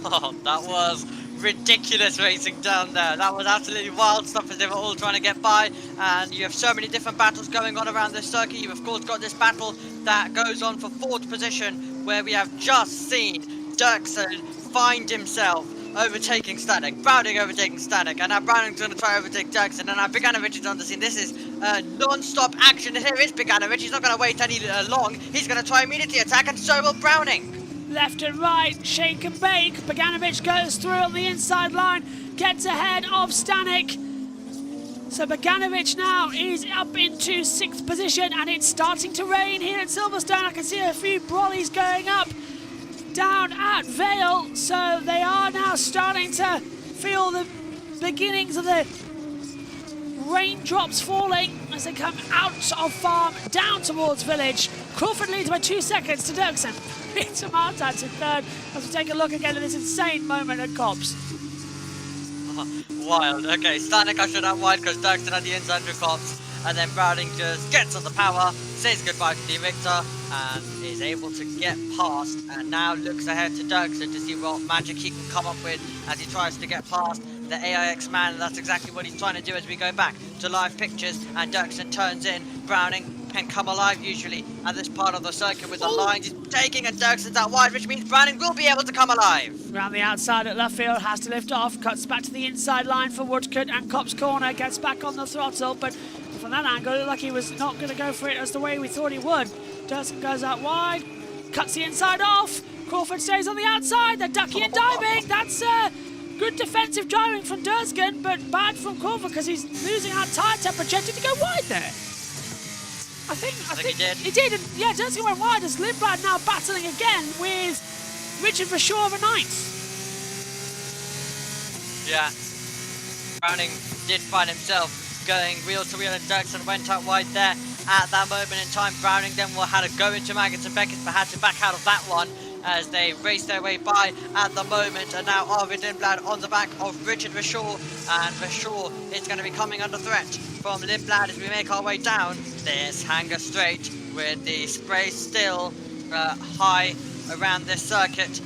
S2: Oh, that was ridiculous racing down there. That was absolutely wild stuff as they were all trying to get by, and you have so many different battles going on around this circuit. You've of course got this battle that goes on for 4th position, where we have just seen Durtskin find himself overtaking Stanek, Browning overtaking Stanek, and now Browning's going to try to overtake Durtskin, and now Bogdanovic is on the scene. This is non-stop action. Here is Bogdanovic. He's not going to wait any long. He's going to try immediately attack, and so will Browning.
S1: Left and right, shake and bake. Bogdanovic goes through on the inside line, gets ahead of Stanek. So Bogdanovic now is up into 6th position, and it's starting to rain here at Silverstone. I can see a few brollies going up down at Vale, so they are now starting to feel the beginnings of the raindrops falling as they come out of farm down towards Village. Crawford leads by 2 seconds to Dirksen. Peter Martins in 3rd as we take a look again at this insane moment at Cops.
S2: Wild. Okay, Stanek ushered out wide because Dirksen had the inside through Cops. and then Browning just gets on the power, says goodbye to the Victor, and is able to get past, and now looks ahead to Dirksen to see what magic he can come up with as he tries to get past the AIX man, and that's exactly what he's trying to do as we go back to live pictures, and Dirksen turns in. Browning can come alive usually at this part of the circuit with the lines he's taking, and Dirksen's out wide, which means Browning will be able to come alive.
S1: Round the outside at left field, has to lift off, cuts back to the inside line for Woodcote, and Cop's corner, gets back on the throttle, but from that angle, it looked like he was not going to go for it as the way we thought he would. Dirksen goes out wide, cuts the inside off, Crawford stays on the outside, they're ducking and diving, that's good defensive driving from Dirksen, but bad from Crawford because he's losing out tyre temperature. Did he go wide there? I think
S2: he did.
S1: He did, and yeah, Dirksen went wide as Lindblad now battling again with Richard Verschoor of a ninth.
S2: Yeah, Browning did find himself going wheel to wheel, and Dirksen went out wide there at that moment in time. Browning then had to go into Maggotts and Beckett, but had to back out of that one as they race their way by at the moment. And now Arvid Lindblad on the back of Richard Verschoor, and Verschoor is going to be coming under threat from Lindblad as we make our way down this hanger straight with the spray still high around this circuit,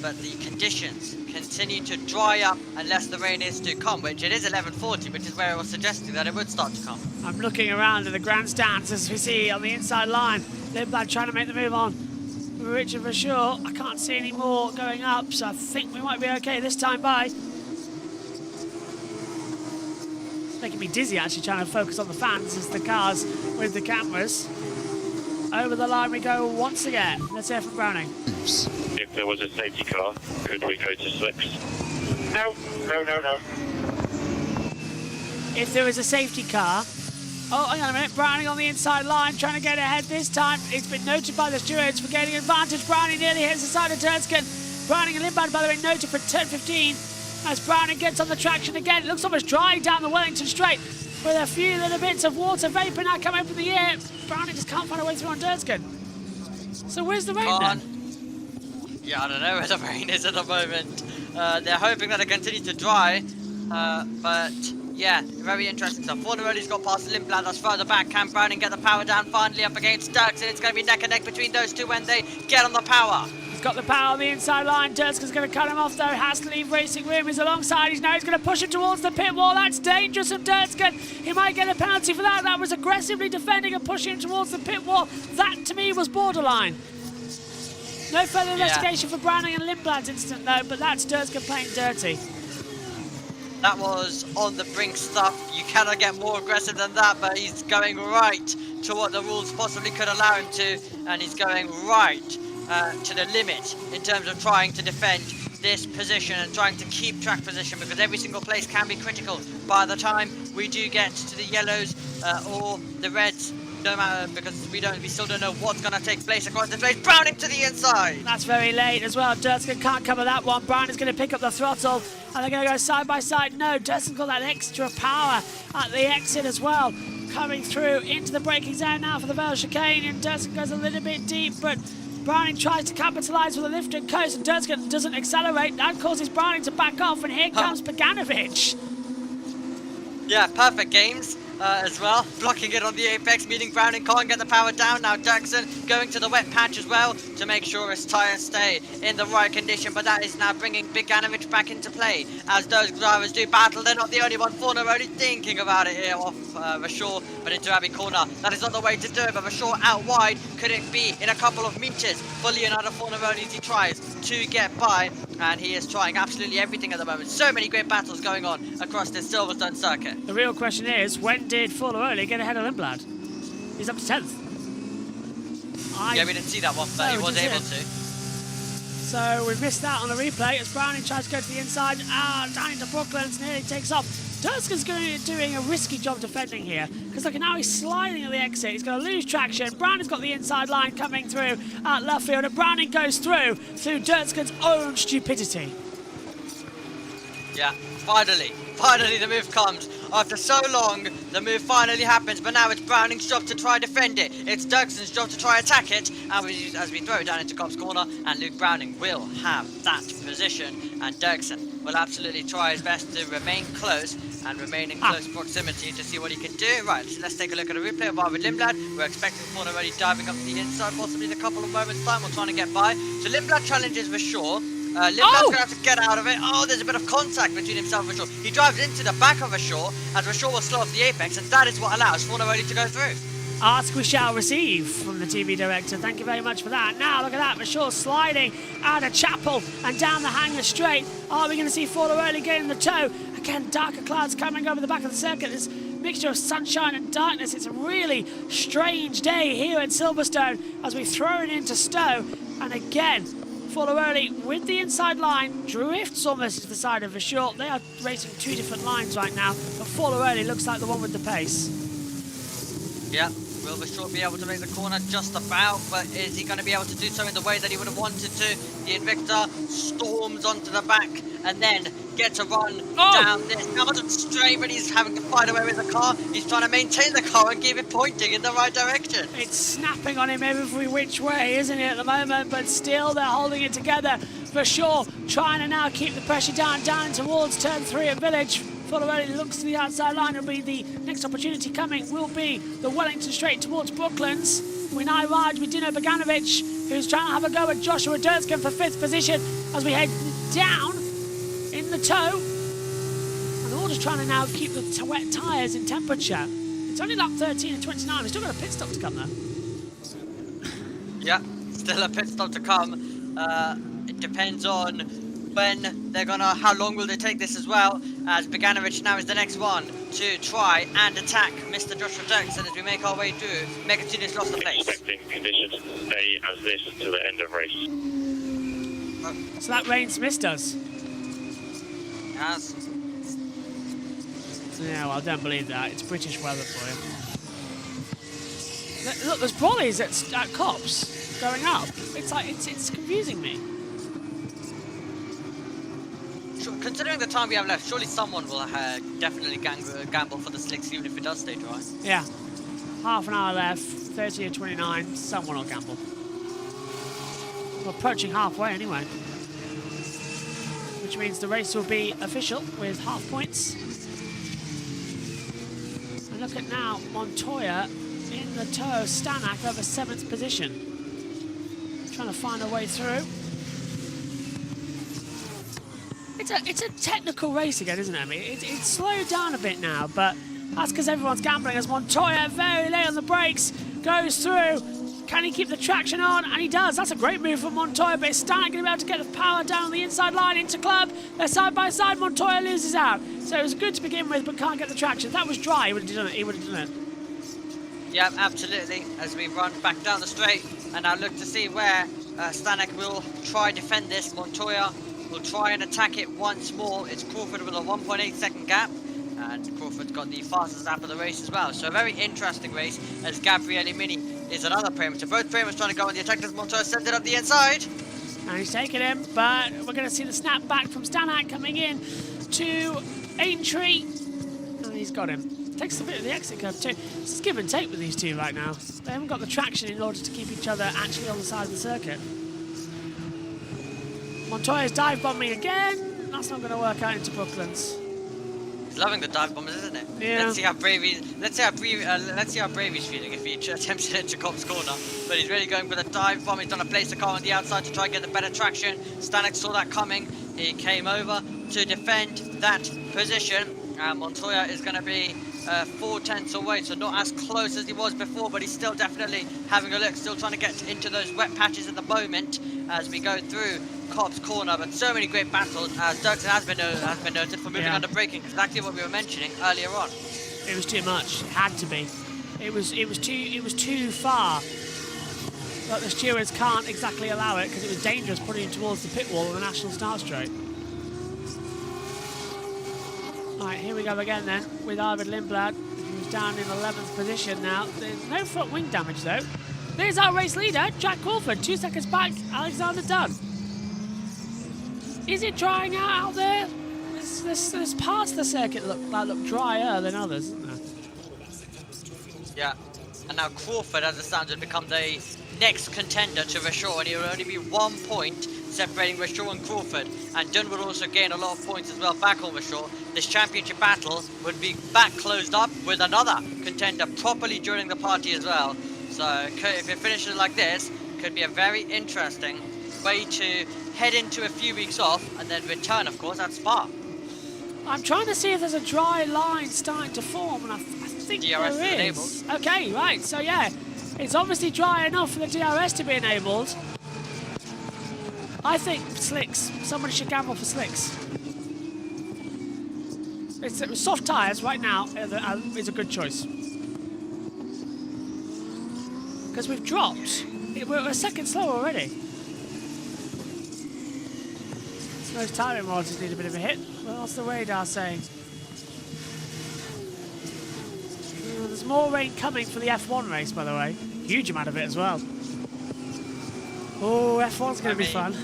S2: but the conditions continue to dry up unless the rain is to come, which it is 11:40, which is where I was suggesting that it would start to come.
S1: I'm looking around at the grandstands as we see on the inside line Lindblad trying to make the move on Richard Verschoor. I can't see any more going up, so I think we might be okay this time by. It's making me dizzy actually trying to focus on the fans as the cars with the cameras. Over the line we go once again. Let's hear from Browning.
S7: If there was a safety car, could we go to slicks?
S8: No.
S1: If there was a safety car. Oh, hang on a minute. Browning on the inside line, trying to get ahead this time. It's been noted by the stewards for gaining advantage. Browning nearly hits the side of Dirksen. Browning and Lindblad, by the way, noted for turn 15. As Browning gets on the traction again, it looks almost dry down the Wellington Straight with a few little bits of water vapour now coming up in the air. Browning just can't find a way through on Dirksen. So where's the rain then?
S2: Yeah, I don't know where the rain is at the moment. They're hoping that it continues to dry, but yeah, very interesting stuff. Forneroli's got past Lindblad, that's further back. Can Browning get the power down finally up against Dirksen? It's going to be neck and neck between those two when they get on the power.
S1: He's got the power on the inside line. Dirksen's going to cut him off though. Has to leave racing room. He's alongside. He's going to push him towards the pit wall. That's dangerous of Dirksen. He might get a penalty for that. That was aggressively defending and pushing him towards the pit wall. That to me was borderline. No further investigation for Browning and Lindblad's incident though, but that's Dirksen playing dirty.
S2: That was on the brink stuff. You cannot get more aggressive than that, but he's going right to what the rules possibly could allow him to, and he's going right to the limit in terms of trying to defend this position and trying to keep track position, because every single place can be critical by the time we do get to the yellows or the reds. No matter, because we still don't know what's going to take place across the place. Browning to the inside.
S1: That's very late as well. Dirksen can't cover that one. Browning's going to pick up the throttle, and they're going to go side by side. No, Dirksen's got that extra power at the exit as well. Coming through into the braking zone now for the Vale chicane, and Dirksen goes a little bit deep, but Browning tries to capitalise with a lift and coast, and Dirksen doesn't accelerate. That causes Browning to back off, and here comes Bogdanovic.
S2: Yeah, perfect games. As well, blocking it on the apex, meaning Browning can't get the power down. Now Dirksen going to the wet patch as well to make sure his tyres stay in the right condition, but that is now bringing Bogdanovic back into play as those drivers do battle. They're not the only one. Forneroli thinking about it here off Verschoor, but into Abbey Corner. That is not the way to do it, but Verschoor out wide. Could it be in a couple of metres for Leonardo Forneroli as he tries to get by, and he is trying absolutely everything at the moment. So many great battles going on across this Silverstone circuit.
S1: The real question is, when did Forneroli get ahead of Lindblad? He's up to 10th.
S2: Yeah, we didn't see that one, but he was able to.
S1: So we've missed that on the replay as Browning tries to go to the inside, down into Brooklands, nearly takes off. Dirksen's doing a risky job defending here, because look, now he's sliding at the exit. He's going to lose traction. Browning's got the inside line coming through at left field, and Browning goes through Dirksen's own stupidity.
S2: Yeah, finally the move comes. After so long, the move finally happens, but now it's Browning's job to try defend it. It's Dirksen's job to try attack it, and as we throw it down into Cop's corner, and Luke Browning will have that position, and Dirksen will absolutely try his best to remain close and remain in close proximity to see what he can do. Right, so let's take a look at a replay of Arvid Lindblad. We're expecting Fawn already diving up to the inside, possibly in a couple of moments' time. We're trying to get by. So Lindblad challenges for sure. Lindblad's going to have to get out of it. Oh, there's a bit of contact between himself and Rashaw. He drives into the back of Rashaw, as Rashaw will slow off the apex, and that is what allows Fawn already to go through.
S1: Ask we shall receive from the TV director. Thank you very much for that. Now look at that, Rashaw sliding out of Chapel and down the hangar straight. Are we going to see Forlaroli getting the toe? Again, darker clouds coming over the back of the circuit. This mixture of sunshine and darkness. It's a really strange day here at Silverstone as we throw it into Stowe. And again, Forlaroli with the inside line drifts almost to the side of Rashaw. They are racing two different lines right now, but Forlaroli looks like the one with the pace.
S2: Yeah. Will Rashaw be able to make the corner just about, but is he going to be able to do so in the way that he would have wanted to? The Invicta storms onto the back and then gets a run down this mountain straight, but he's having to fight away with the car. He's trying to maintain the car and keep it pointing in the right direction.
S1: It's snapping on him every which way, isn't it, at the moment? But still, they're holding it together. Rashaw trying to now keep the pressure down towards turn 3 at Village. Forlaroli looks to the outside line. It'll be the next opportunity coming. Will be the Wellington straight towards Brooklands. We now ride with Dino Boganovic, who's trying to have a go at Joshua Durskin for 5th position as we head down in the toe. And they're all just trying to now keep the wet tyres in temperature. It's only lap 13 and 29. We've still got a pit stop to come though.
S2: Yeah, still a pit stop to come. It depends on when they're gonna, how long will they take this as well, as Boganovic now is the next one to try and attack Mr. Joshua Dirksen as we make our way through. Megatunius lost the place.
S7: Expecting conditions to stay as this to the end of race.
S1: So that rain's missed us.
S2: Yes.
S1: Yeah, well, I don't believe that. It's British weather for you. Look, there's brollies at Cops going up. It's like, it's confusing me.
S2: Considering the time we have left, surely someone will definitely gamble for the slicks, even if it does stay dry.
S1: Yeah. Half an hour left, 30 or 29, someone will gamble. We're approaching halfway anyway. Which means the race will be official with half points. And look at now, Montoya in the tow, Stanak over 7th position. Trying to find a way through. It's a technical race again, isn't it? I mean, it's slowed down a bit now, but that's because everyone's gambling as Montoya, very late on the brakes, goes through. Can he keep the traction on? And he does. That's a great move from Montoya, but is Stanek going to be able to get the power down the inside line into club? They're side by side. Montoya loses out. So it was good to begin with, but can't get the traction. If that was dry, he would have done it. He would have done it.
S2: Yeah, absolutely. As we run back down the straight, and now look to see where Stanek will try defend this. Montoya will try and attack it once more. It's Crawford with a 1.8 second gap, and Crawford's got the fastest lap of the race as well. So a very interesting race as Gabriele Mini is another Premature. Both Premature trying to go on the attack as Montoya sends it up the inside.
S1: And he's taking him, but we're going to see the snap back from Stanek coming in to Aintree. And he's got him. Takes a bit of the exit curve too. It's give and take with these two right now. They haven't got the traction in order to keep each other actually on the side of the circuit. Montoya's dive bombing again. That's not going to work out into Brooklands.
S2: He's loving the dive bombers, isn't it?
S1: Yeah.
S2: Let's see how Bravy's feeling if he attempts it into Cop's corner. But he's really going for the dive bomb. He's trying to place the car on the outside to try and get the better traction. Stanek saw that coming. He came over to defend that position. Montoya is going to be 4/10 away, so not as close as he was before, but he's still definitely having a look, still trying to get into those wet patches at the moment as we go through Cop's corner. But so many great battles, as Dirksen has been noted for moving under braking, exactly what we were mentioning earlier on.
S1: It was too much. It had to be. It was too far. But the stewards can't exactly allow it because it was dangerous putting him towards the pit wall of the National Start Straight. Right, here we go again then with Arvid Lindblad, who's down in 11th position now. There's no front wing damage though. There's our race leader, Jack Crawford, 2 seconds back, Alexander Dunn. Is it drying out there? There's parts of the circuit that look drier than others, isn't there?
S2: Yeah, and now Crawford, as it sounds, has become the next contender to Rashaw, and he will only be 1 point separating Rashaw and Crawford, and Dunn would also gain a lot of points as well back on Rashaw. This championship battle would be back closed up with another contender properly joining the party as well. So if it finishes like this, could be a very interesting way to head into a few weeks off and then return, of course, at Spa.
S1: I'm trying to see if there's a dry line starting to form, and I think
S2: DRS
S1: there
S2: is
S1: is. Okay, right, so yeah, it's obviously dry enough for the DRS to be enabled. I think slicks. Somebody should gamble for slicks. It's soft tyres right now is a good choice. Because we've dropped. We're a second slow already. So those timing rods need a bit of a hit. What's the radar saying? There's more rain coming for the F1 race, by the way. Huge amount of it as well. Oh, F1's going to be fun.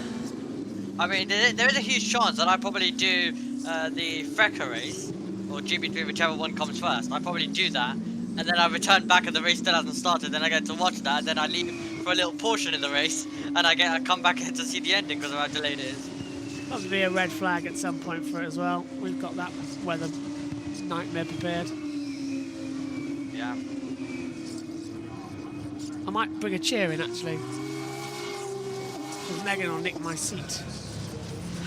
S2: I mean, there is a huge chance that I probably do the Frecker race, or GB3, whichever one comes first. I probably do that, and then I return back and the race still hasn't started, then I get to watch that, then I leave for a little portion of the race, and I come back to see the ending because of how delayed it is.
S1: Probably be a red flag at some point for it as well. We've got that weather nightmare prepared.
S2: Yeah.
S1: I might bring a chair in, actually. Because Megan will nick my seat.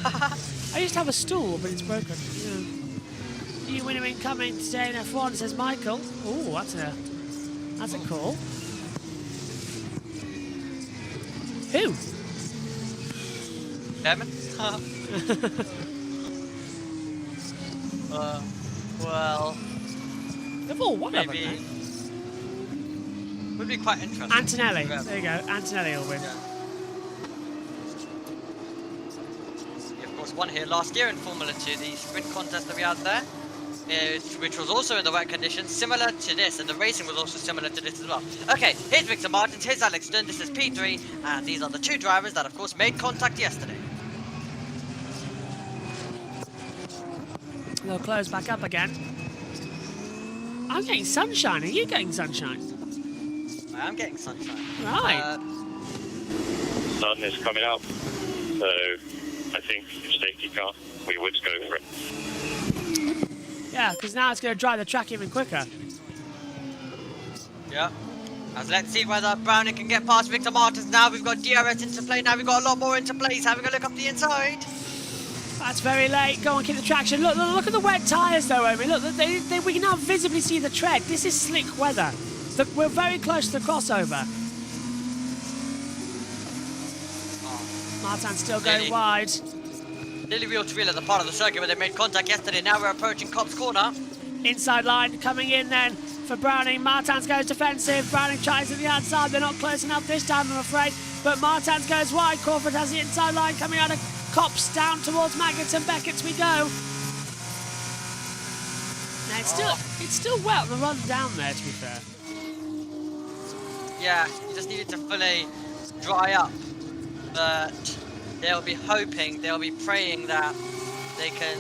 S1: I used to have a stool, but it's broken. Yeah. New winner incoming today in F1, says Michael. Oh, that's a call. Who?
S2: Lemon? Well...
S1: They've all won,
S2: maybe...
S1: haven't they?
S2: Would be quite interesting.
S1: Antonelli.
S2: Yeah.
S1: There you go. Antonelli will win.
S2: Yeah. He, of course, won here last year in Formula 2, the sprint contest that we had there, which was also in the wet conditions, similar to this, and the racing was also similar to this as well. Okay, here's Victor Martins, here's Alex Dunn, this is P3, and these are the two drivers that, of course, made contact yesterday.
S1: They'll close back up again. I'm getting sunshine. Are you getting sunshine?
S2: I am getting sunshine.
S1: Right.
S7: Sun is coming up, so I think if safety car, we would go for it.
S1: Yeah, because now it's going to dry the track even quicker.
S2: Yeah. As let's see whether Browning can get past Victor Martins now. We've got DRS into play. Now we've got a lot more into play. He's having a look up the inside.
S1: That's very late. Go on, keep the traction. Look at the wet tyres, though, Omi. Look, we can now visibly see the tread. This is slick weather. We're very close to the crossover. Martin's still going wide.
S2: Nearly wheel to wheel at the part of the circuit where they made contact yesterday. Now we're approaching Cobb's corner.
S1: Inside line coming in then for Browning. Martins goes defensive. Browning tries at the outside. They're not close enough this time, I'm afraid. But Martins goes wide. Crawford has the inside line coming out of Copse down towards Maggots and Beckett's we go. Now it's still wet on the run down there, to be fair.
S2: Yeah, you just need it to fully dry up. But they'll be hoping, they'll be praying that they can,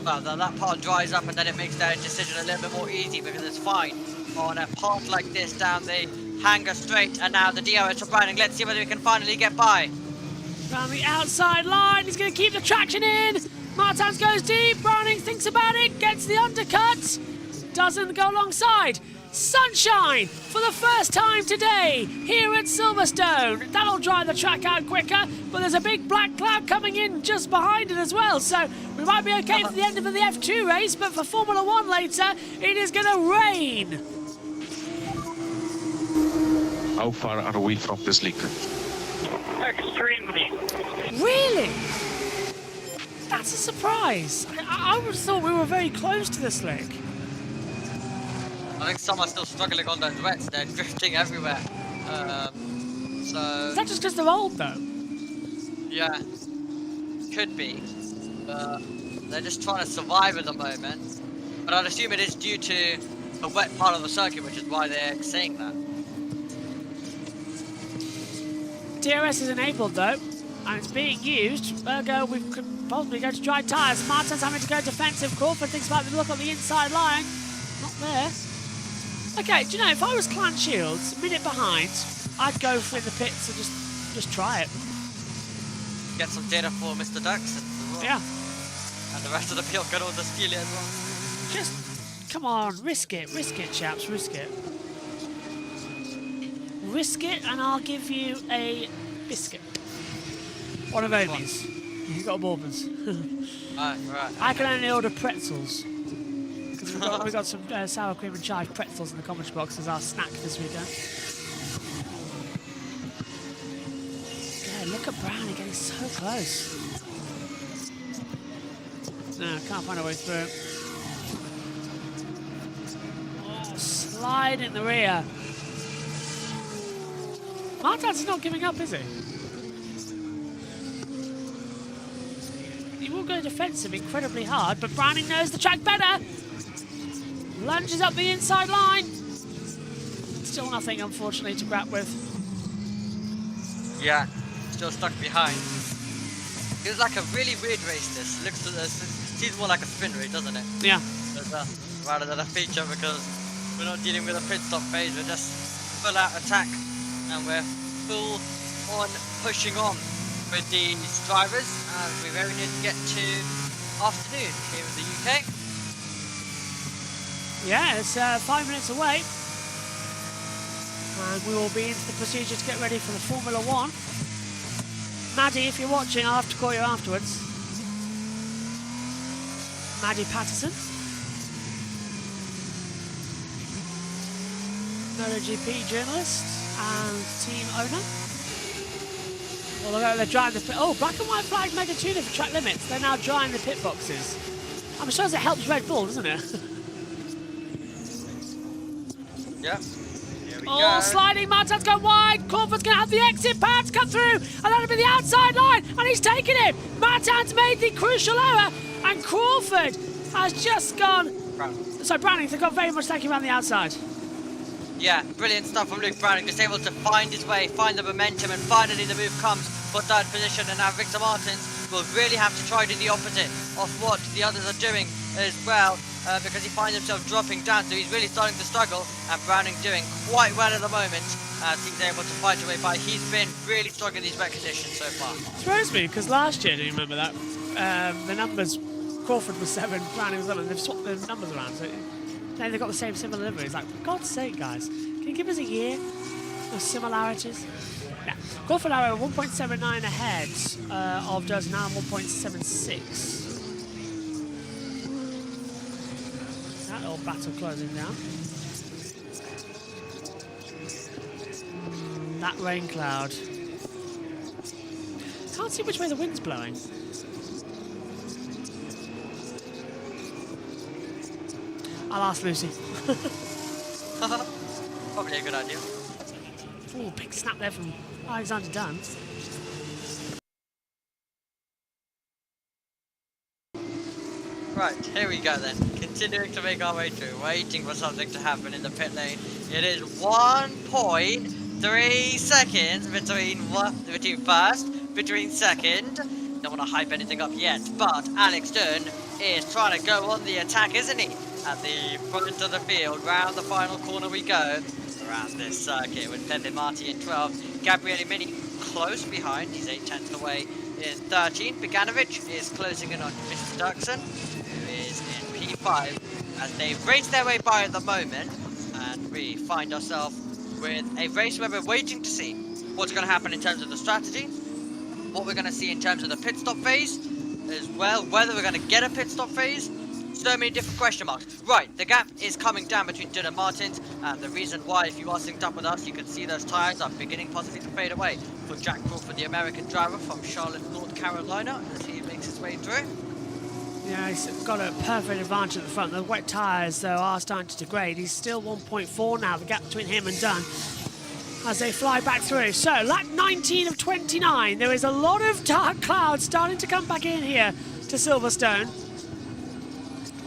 S2: well, that part dries up and then it makes their decision a little bit more easy because it's fine on a path like this down the hanger straight. And now the DRS for Browning. Let's see whether we can finally get by.
S1: Around the outside line, he's going to keep the traction in. Martins goes deep, Browning thinks about it, gets the undercut, doesn't go alongside. Sunshine for the first time today here at Silverstone. That'll dry the track out quicker, but there's a big black cloud coming in just behind it as well, so we might be okay for the end of the F2 race, but for Formula 1 later, it is going to rain.
S9: How far are we from the slick?
S8: Extremely.
S1: Really? That's a surprise. I would have thought we were very close to the slick.
S2: I think some are still struggling on those wets, they're drifting everywhere. So...
S1: Is that just because they're old, though?
S2: Yeah, could be. But they're just trying to survive at the moment. But I'd assume it is due to the wet part of the circuit, which is why they're saying that.
S1: DRS is enabled, though, and it's being used. Ergo, we could possibly go to dry tyres. Martin's having to go defensive. Crawford thinks about the look on the inside line. Not there. Okay, do you know, if I was Clan Shields, a minute behind, I'd go for in the pits and just try it.
S2: get some data for Mr. Ducks.
S1: Yeah.
S2: And the rest of the field can also steal it as well.
S1: Just, come on, risk it, chaps, risk it. Risk it, and I'll give you a biscuit. One of Amy's. You've got Bourbons.
S2: Right.
S1: I can only order pretzels. Because we've got some sour cream and chive pretzels in the comment box as our snack this weekend. Yeah, look at Brownie getting so close. No, can't find a way through. Oh, slide in the rear. Martin's not giving up, is he? He will go defensive incredibly hard, but Browning knows the track better. Lunges up the inside line. Still nothing, unfortunately, to grab with.
S2: Yeah, still stuck behind. It was like a really weird race, this. Seems more like a spin race, doesn't it?
S1: Yeah.
S2: Rather than a feature, because we're not dealing with a pit stop phase, we're just full out attack. And we're full on pushing on with these drivers, and we're very near to get to afternoon here in the UK.
S1: Yeah, it's 5 minutes away. And we will be into the procedure to get ready for the Formula 1. Maddie, if you're watching, I'll have to call you afterwards. Maddie Patterson. MotoGP journalist and team owner. Well, they're driving the pit. Oh, black and white flag mega tuner for track limits. They're now drying the pit boxes. I'm sure it helps Red Bull, doesn't it?
S2: Yep. Here we
S1: Oh,
S2: go.
S1: sliding, Martin's going wide. Crawford's going to have the exit pads come through, and that'll be the outside line, and he's taken him. Martin's made the crucial error, and Crawford has just gone. So Browning, they've got very much taken around the outside.
S2: Yeah, brilliant stuff from Luke Browning, just able to find his way, find the momentum, and finally the move comes for third position. And now Victor Martins will really have to try to do the opposite of what the others are doing as well, because he finds himself dropping down, so he's really starting to struggle. And Browning doing quite well at the moment as he's able to fight his way by. He's been really struggling in these wet conditions so far.
S1: It throws me, because last year, do you remember that? The numbers, Crawford was 7, Browning was 11. They've swapped the numbers around, so now they've got the same similar liveries. Like, for God's sake, guys, can you give us a year of similarities? Yeah. Crawford are 1.79 ahead of Durst, now 1.76. That little battle closing down. That rain cloud. Can't see which way the wind's blowing. I'll ask Lucy.
S2: Probably a good idea.
S1: Oh, big snap there from Alexander Dunn.
S2: Right, here we go then. Continuing to make our way through, waiting for something to happen in the pit lane. It is 1.3 seconds between first, between second. Don't want to hype anything up yet, but Alex Dunn is trying to go on the attack, isn't he? At the front of the field, round the final corner we go. Around this circuit with Pepe Marti in 12. Gabriele Mini close behind, he's 8/10 away in 13. Beganovic is closing in on Mr. Dirksen, who is in P5, as they race their way by at the moment. And we find ourselves with a race where we're waiting to see what's going to happen in terms of the strategy, what we're going to see in terms of the pit stop phase, as well, whether we're going to get a pit stop phase. So many different question marks. Right, the gap is coming down between Dunn and Martins, and the reason why, if you are synced up with us, you can see those tyres are beginning possibly to fade away for Jack Crawford, the American driver from Charlotte, North Carolina, as he makes his way through.
S1: Yeah, he's got a perfect advantage at the front. The wet tyres, though, are starting to degrade. He's still 1.4 now, the gap between him and Dunn, as they fly back through. So, lap 19 of 29. There is a lot of dark clouds starting to come back in here to Silverstone.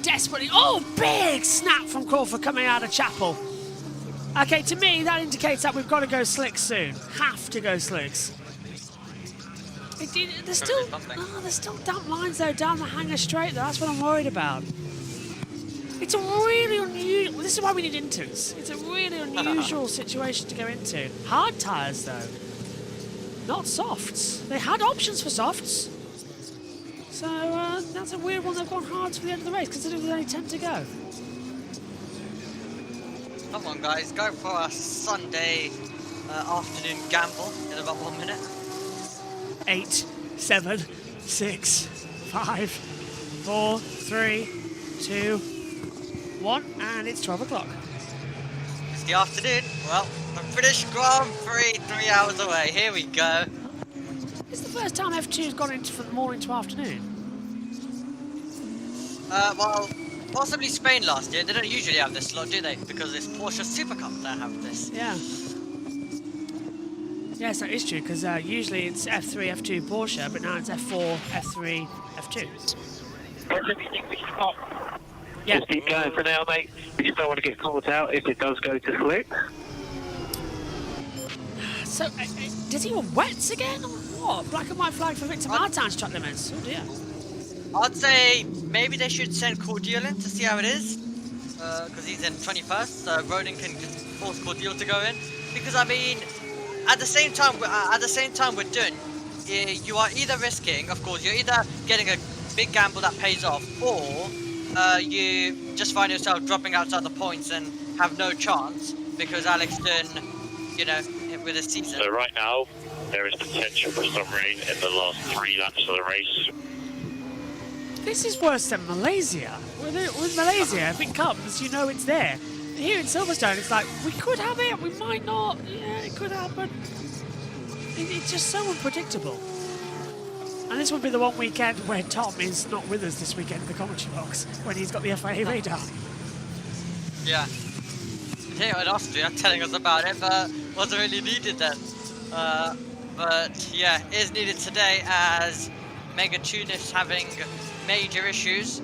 S1: Desperately. Oh, big snap from Crawford coming out of Chapel. Okay, to me, that indicates that we've got to go slicks soon. Have to go slicks. There's still damp lines, though, down the Hangar Straight, though. That's what I'm worried about. It's a really unusual... This is why we need inters. It's a really unusual situation to go into. Hard tyres, though. not softs. They had options for softs. So that's a weird one. They've gone hard for the end of the race, considering there's only 10 to go.
S2: Come on, guys, go for a Sunday afternoon gamble in about 1 minute.
S1: 8, 7, 6, 5, 4, 3, 2, 1, and it's 12 o'clock.
S2: It's the afternoon. Well, the British Grand Prix 3 hours away. Here we go.
S1: It's the first time F2's gone into from morning to afternoon.
S2: Well, possibly Spain last year. They don't usually have this slot, do they? Because it's Porsche Super Cup that have this.
S1: Yeah. Yes, that is true, because usually it's F3, F2 Porsche, but now it's F4, F3, F2. Yeah.
S8: Just keep going for now, mate. We just don't want to get caught out if it does go to slick.
S1: So, does he want wets again, or what? Black and white flag for Victor Martin's track limits. Oh dear.
S2: I'd say maybe they should send Cordial in to see how it is, because he's in 21st, so Ronan can just force Cordial to go in. Because I mean, at the same time we're done. You are either risking, of course, you're either getting a big gamble that pays off, or you just find yourself dropping outside the points and have no chance because Alex done, you know, with his season.
S7: So right now, there is potential for some rain in the last 3 laps of the race.
S1: This is worse than Malaysia. With Malaysia, if it comes, you know it's there. Here in Silverstone, it's like, we could have it, we might not. Yeah, it could happen. It's just so unpredictable. And this would be the one weekend where Tom is not with us this weekend in the commentary box, when he's got the FIA radar.
S2: Yeah. Here in Austria, telling us about it, but wasn't really needed then. But yeah, it is needed today as Megatune is having major issues.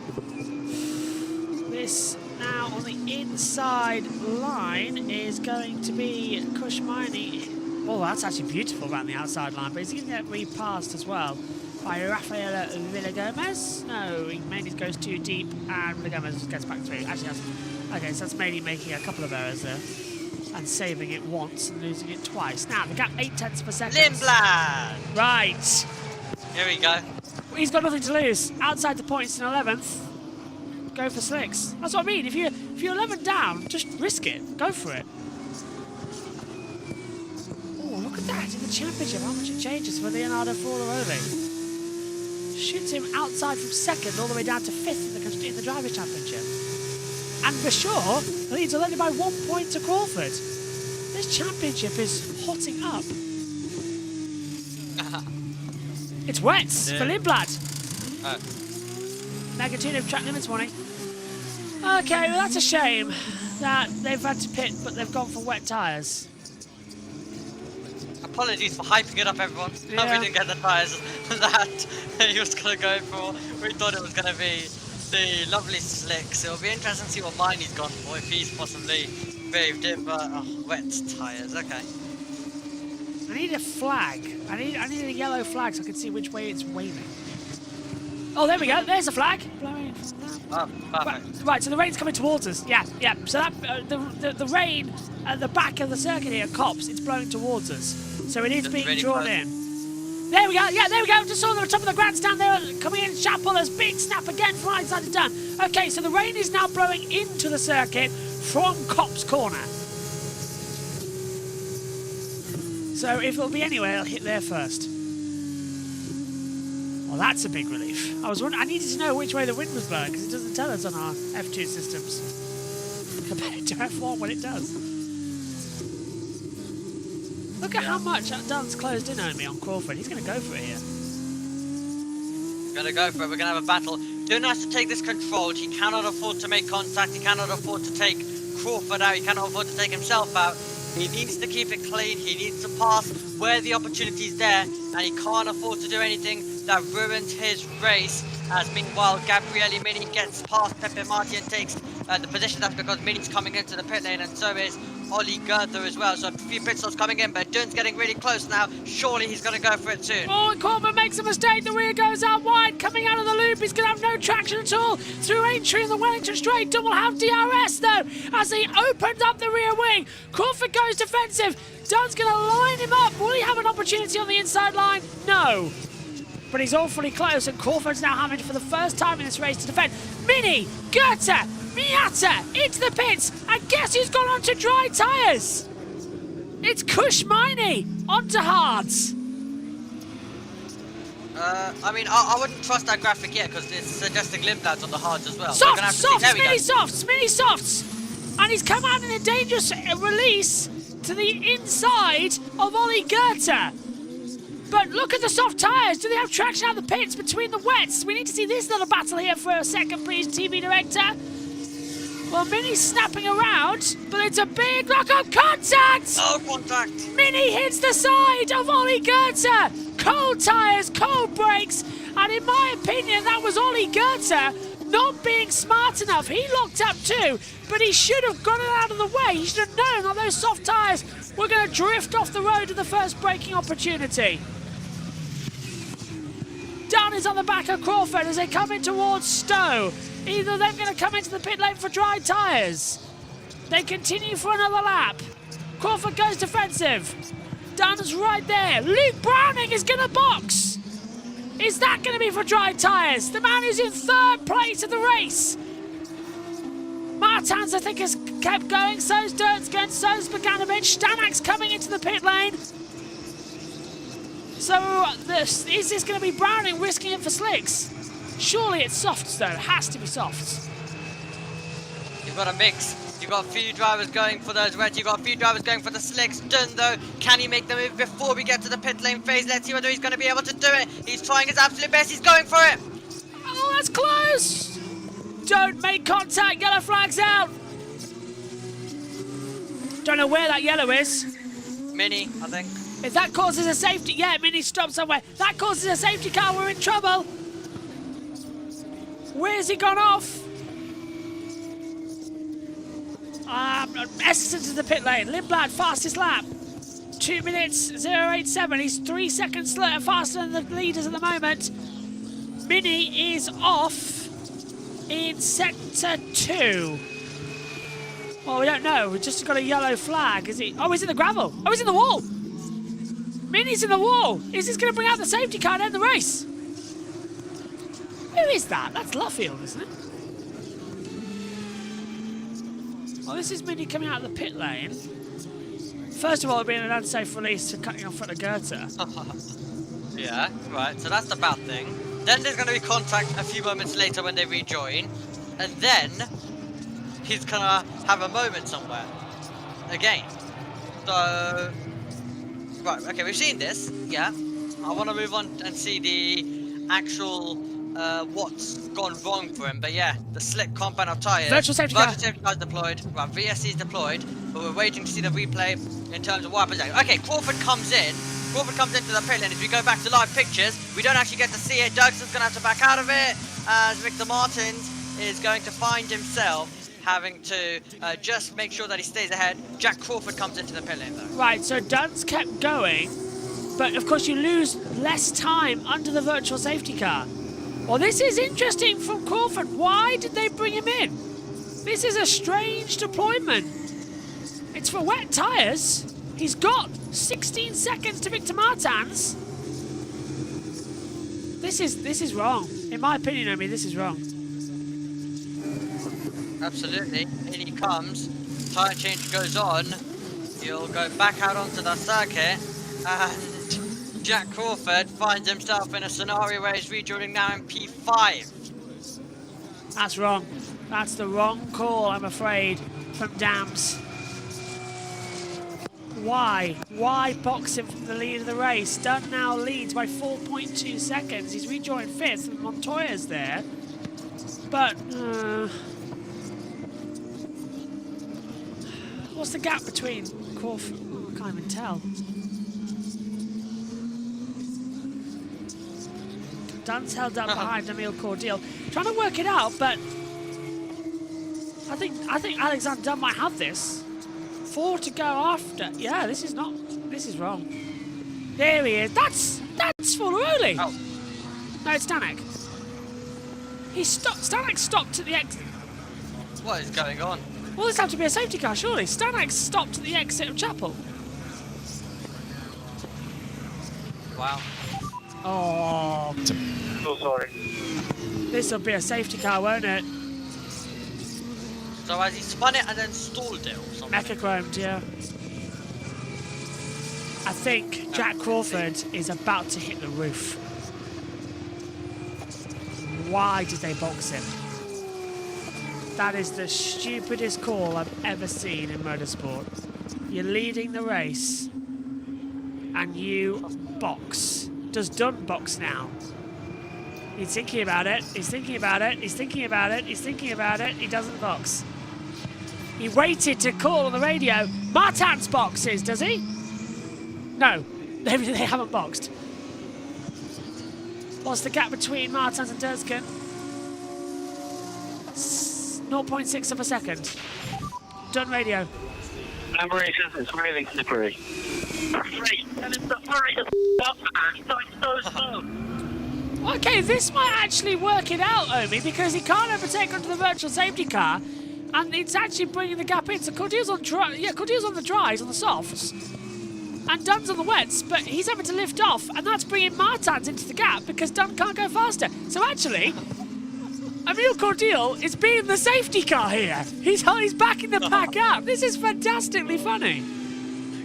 S1: This now on the inside line is going to be Kushmani. Oh, that's actually beautiful around the outside line, but he's going to get repassed as well by Rafaela Villagomez. No, Mendes goes too deep and Villagomez gets back through. Actually, okay, so that's mainly making a couple of errors there and saving it once and losing it twice. Now, the gap 8 tenths per second.
S2: Lindblad!
S1: Right.
S2: Here we go.
S1: He's got nothing to lose. Outside the points in 11th. Go for slicks. That's what I mean. If you're 11 down, just risk it. Go for it. Oh, look at that in the championship. How much it changes for Leonardo Forlaroli. Shoots him outside from 2nd all the way down to 5th in the Drivers' Championship. And Bashir leads only by 1 point to Crawford. This championship is hotting up. It's wets for Lindblad. Negative track limits warning. Okay, well that's a shame that they've had to pit, but they've gone for wet tyres.
S2: Apologies for hyping it up, everyone.
S1: Yeah.
S2: We didn't get the tyres that he was going to go for. We thought it was going to be the lovely slicks. It'll be interesting to see what mine he's gone for, if he's possibly braved it, but wet tyres, okay.
S1: I need a flag. I need a yellow flag so I can see which way it's waving. Oh, there we go. There's a flag. Blowing from that.
S2: Oh, perfect.
S1: Right, so the rain's coming towards us. Yeah. So that the rain at the back of the circuit here, Cops, it's blowing towards us. So it is
S2: Just
S1: being
S2: really
S1: drawn
S2: close.
S1: in. There we go. Yeah, there we go. Just saw the top of the grandstand there coming in. Chapelas, big snap again from right side to done. Okay, so the rain is now blowing into the circuit from Cops Corner. So if it'll be anywhere, it'll hit there first. Well, that's a big relief. I needed to know which way the wind was blowing because it doesn't tell us on our F2 systems compared to F1 when it does. Look at how much that Dunn's closed in on me on Crawford. He's going to go for it here.
S2: Gonna go for it. We're gonna have a battle. Dunn has to take this controlled. He cannot afford to make contact. He cannot afford to take Crawford out. He cannot afford to take himself out. He needs to keep it clean. He needs to pass where the opportunity is there, and he can't afford to do anything that ruins his race. As meanwhile, Gabriele Mini gets past Pepe Marti and takes the position. That's because Mini's coming into the pit lane, and so is Ollie Gerther as well. So a few pit stops coming in, but Dunn's getting really close now. Surely he's going to go for it soon.
S1: Oh, and Corbin makes a mistake. The rear goes out wide. Coming out of the loop, he's going to have no traction at all. Through Aintree in the Wellington Straight. Dunn will have DRS though, as he opens up the rear wing. Crawford goes defensive. Dunn's going to line him up. Will he have an opportunity on the inside line? No. But he's awfully close, and Crawford's now having, for the first time in this race, to defend. Mini, Goethe, Miata into the pits, and guess who's gone on to dry tyres? It's Kush Miney onto hards.
S2: I mean, I wouldn't trust that graphic yet because it's suggesting limb pads on the hards as well.
S1: Softs, mini softs. And he's come out in a dangerous release to the inside of Ollie Goethe. But look at the soft tyres. Do they have traction out of the pits between the wets? We need to see this little battle here for a second, please, TV director. Well, Mini's snapping around, but it's a big lock of contact!
S2: Oh, contact!
S1: Mini hits the side of Ollie Goethe! Cold tyres, cold brakes, and in my opinion, that was Ollie Goethe not being smart enough. He locked up too, but he should have got it out of the way. He should have known that those soft tyres were going to drift off the road to the first braking opportunity. Dunn is on the back of Crawford as they come in towards Stowe. Either of them going to come into the pit lane for dry tyres. They continue for another lap. Crawford goes defensive. Dunn's right there. Luke Browning is going to box. Is that going to be for dry tyres? The man who's in third place of the race. Martins, I think, has kept going. So's Dirtsgen, so's Bogdanovic. Stanak's coming into the pit lane. So, is this going to be Browning risking it for slicks? Surely it's softs, though. It has to be softs.
S2: You've got a mix. You've got a few drivers going for those wets. You've got a few drivers going for the slicks. Dunn, though, can he make the move before we get to the pit lane phase? Let's see whether he's going to be able to do it. He's trying his absolute best. He's going for it.
S1: Oh, that's close. Don't make contact. Yellow flag's out. Don't know where that yellow is.
S2: Mini, I think.
S1: If that causes a safety... Yeah, Mini stopped somewhere. That causes a safety car. We're in trouble. Where's he gone off? Essence into the pit lane. Lindblad, fastest lap. 2 minutes 0.87. He's 3 seconds faster than the leaders at the moment. Mini is off in sector 2. Well, we don't know. We've just got a yellow flag. Is he? Oh, he's in the gravel. Oh, he's in the wall. Mini's in the wall. Is this going to bring out the safety car and end the race? Who is that? That's Luffield, isn't it? Well, this is Mini coming out of the pit lane. First of all, it being an unsafe release to cutting off front of Goethe.
S2: Yeah, right. So that's the bad thing. Then there's going to be contact a few moments later when they rejoin. And then he's going to have a moment somewhere. Again. So... Right, okay, we've seen this. Yeah. I want to move on and see the actual... what's gone wrong for him, but yeah, the slick compound of tyres.
S1: Virtual safety car
S2: is deployed. Right, VSC is deployed, but we're waiting to see the replay in terms of what happens next. Okay, Crawford comes in. Crawford comes into the pit lane. As we go back to live pictures, we don't actually get to see it. Dougson's going to have to back out of it, as Victor Martins is going to find himself having to just make sure that he stays ahead. Jack Crawford comes into the pit lane, though.
S1: Right, so Dunn's kept going, but of course you lose less time under the virtual safety car. Well, this is interesting from Crawford. Why did they bring him in? This is a strange deployment. It's for wet tyres. He's got 16 seconds to Victor Martins. This is wrong. In my opinion, Omi, this is wrong.
S2: Absolutely. In he comes. Tyre change goes on. He'll go back out onto the circuit. And Jack Crawford finds himself in a scenario where he's rejoining now in P5.
S1: That's wrong. That's the wrong call, I'm afraid, from Dams. Why? Why box him from the lead of the race? Dunn now leads by 4.2 seconds. He's rejoined 5th, and Montoya's there. But, what's the gap between Crawford? Oh, I can't even tell. Dunn's held up behind Emile Cordial. Trying to work it out, but I think Alexander Dunn might have this. 4 to go after. Yeah, this is wrong. There he is. That's Forloroli.
S2: Oh.
S1: No, it's Stanek. Stanek stopped at the exit.
S2: What is going on?
S1: Well, this has to be a safety car, surely. Stanek stopped at the exit of Chapel.
S2: Wow.
S1: Oh,
S8: So sorry.
S1: this will be a safety car, won't it?
S2: So has he spun it and then stalled it or something?
S1: Mecha-chromed, yeah. I think Jack Crawford is about to hit the roof. Why did they box him? That is the stupidest call I've ever seen in motorsport. You're leading the race and you box. Does Dunn box now? He's thinking about it, he's thinking about it, he's thinking about it, he's thinking about it, he doesn't box. He waited to call on the radio. Martins boxes, does he? No, they haven't boxed. What's the gap between Martins and Durskin? 0.6 of a second. Done radio.
S8: Remember, it's really slippery. Hurry! Tell him to hurry the up, man! He's going so slow!
S1: Okay, this might actually work it out, Omi, because he can't overtake onto the virtual safety car, and it's actually bringing the gap in. So Cordille's on Cordille's on the dries, on the softs, and Dunn's on the wets, but he's having to lift off, and that's bringing Martins into the gap because Dunn can't go faster. So actually, Emile Cordille is being the safety car here. He's backing the pack up. This is fantastically funny.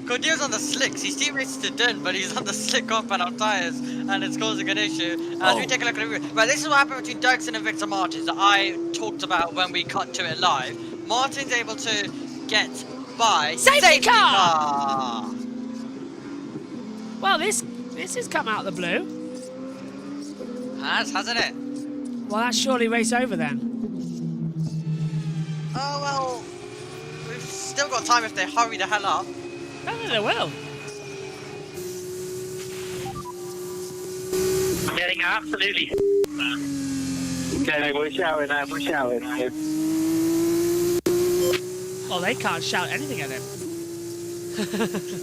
S2: Cordille's on the slicks. He's teammates to Dunn, but he's on the slick compound on tyres, and it's causing an issue. As we take a look at it, right, this is what happened between Dirksen and Victor Martins that I talked about when we cut to it live. Martin's able to get by
S1: Safety car! Well, this has come out of the blue.
S2: Hasn't it?
S1: Well, that's surely race over then.
S2: Oh, well, we've still got time if they hurry the hell up.
S1: I think they will.
S8: I'm getting absolutely man. Okay, we're shouting now, we're shouting now.
S1: Well, they can't shout anything at him.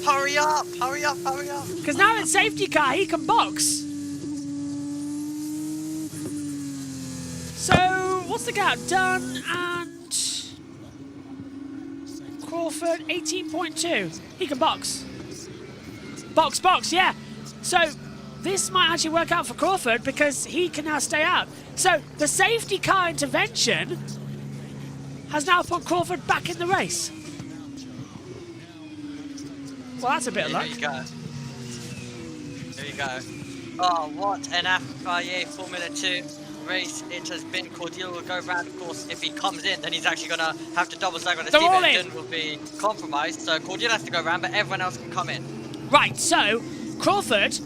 S2: Hurry up, hurry up, hurry up.
S1: Because now it's safety car, he can box. So, what's the gap? Dunn and Crawford, 18.2. He can box. Box, yeah. So, this might actually work out for Crawford because he can now stay out. So, the safety car intervention has now put Crawford back in the race. Well, that's a bit of luck.
S2: There you go. There you go. Oh, what an FIA Formula 2 race it has been. Cordille will go round, of course. If he comes in, then he's actually going to have to double stack on his team. Dunn will be compromised. So Cordille has to go round, but everyone else can come in.
S1: Right, so Crawford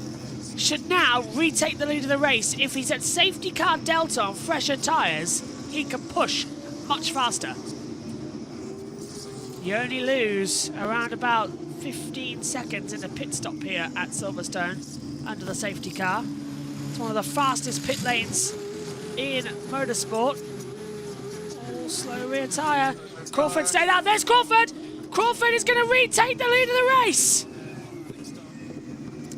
S1: should now retake the lead of the race. If he's at safety car delta on fresher tyres, he can push much faster. You only lose around about 15 seconds in the pit stop here at Silverstone under the safety car. It's one of the fastest pit lanes in motorsport. All slow rear tyre. Crawford stayed out. There's Crawford! Crawford is going to retake the lead of the race.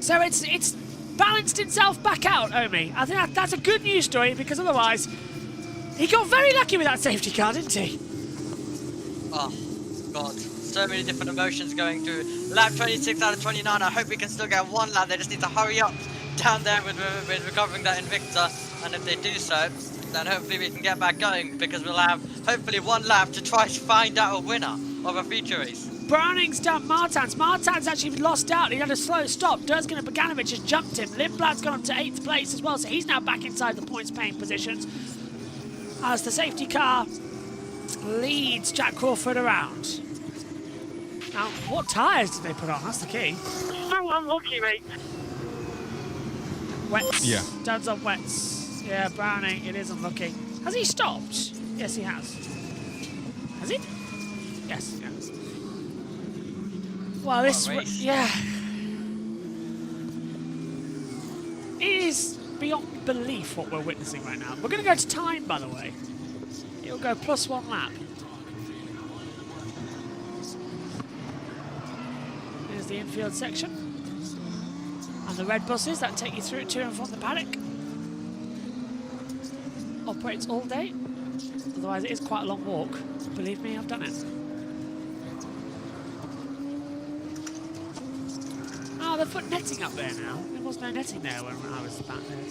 S1: So it's balanced itself back out, Omi. I think that's a good news story because otherwise he got very lucky with that safety car, didn't he?
S2: Oh, God. So many different emotions going through. Lap 26 out of 29. I hope we can still get one lap. They just need to hurry up down there with recovering that Invicta. And if they do so, then hopefully we can get back going because we'll have hopefully one lap to try to find out a winner of a feature race.
S1: Browning's done Martins. Martins actually lost out. He had a slow stop. Durskin and Boganovic has jumped him. Lindblad's gone up to 8th place as well, so he's now back inside the points-paying positions as the safety car leads Jack Crawford around. Now, what tyres did they put on? That's the key.
S8: So unlucky, mate.
S1: Wets.
S4: Yeah.
S1: Dunn's on wets. Yeah, Browning, it is unlucky. Has he stopped? Yes, he has. Has he? Yes, yeah. Well, this... Yeah. It is beyond belief what we're witnessing right now. We're going to go to time, by the way. It'll go +1 lap. Here's the infield section. And the red buses that take you through to and from the paddock. Operates all day. Otherwise, it is quite a long walk. Believe me, I've done it. Oh, they've put netting up there now. was no netting there when I was back there.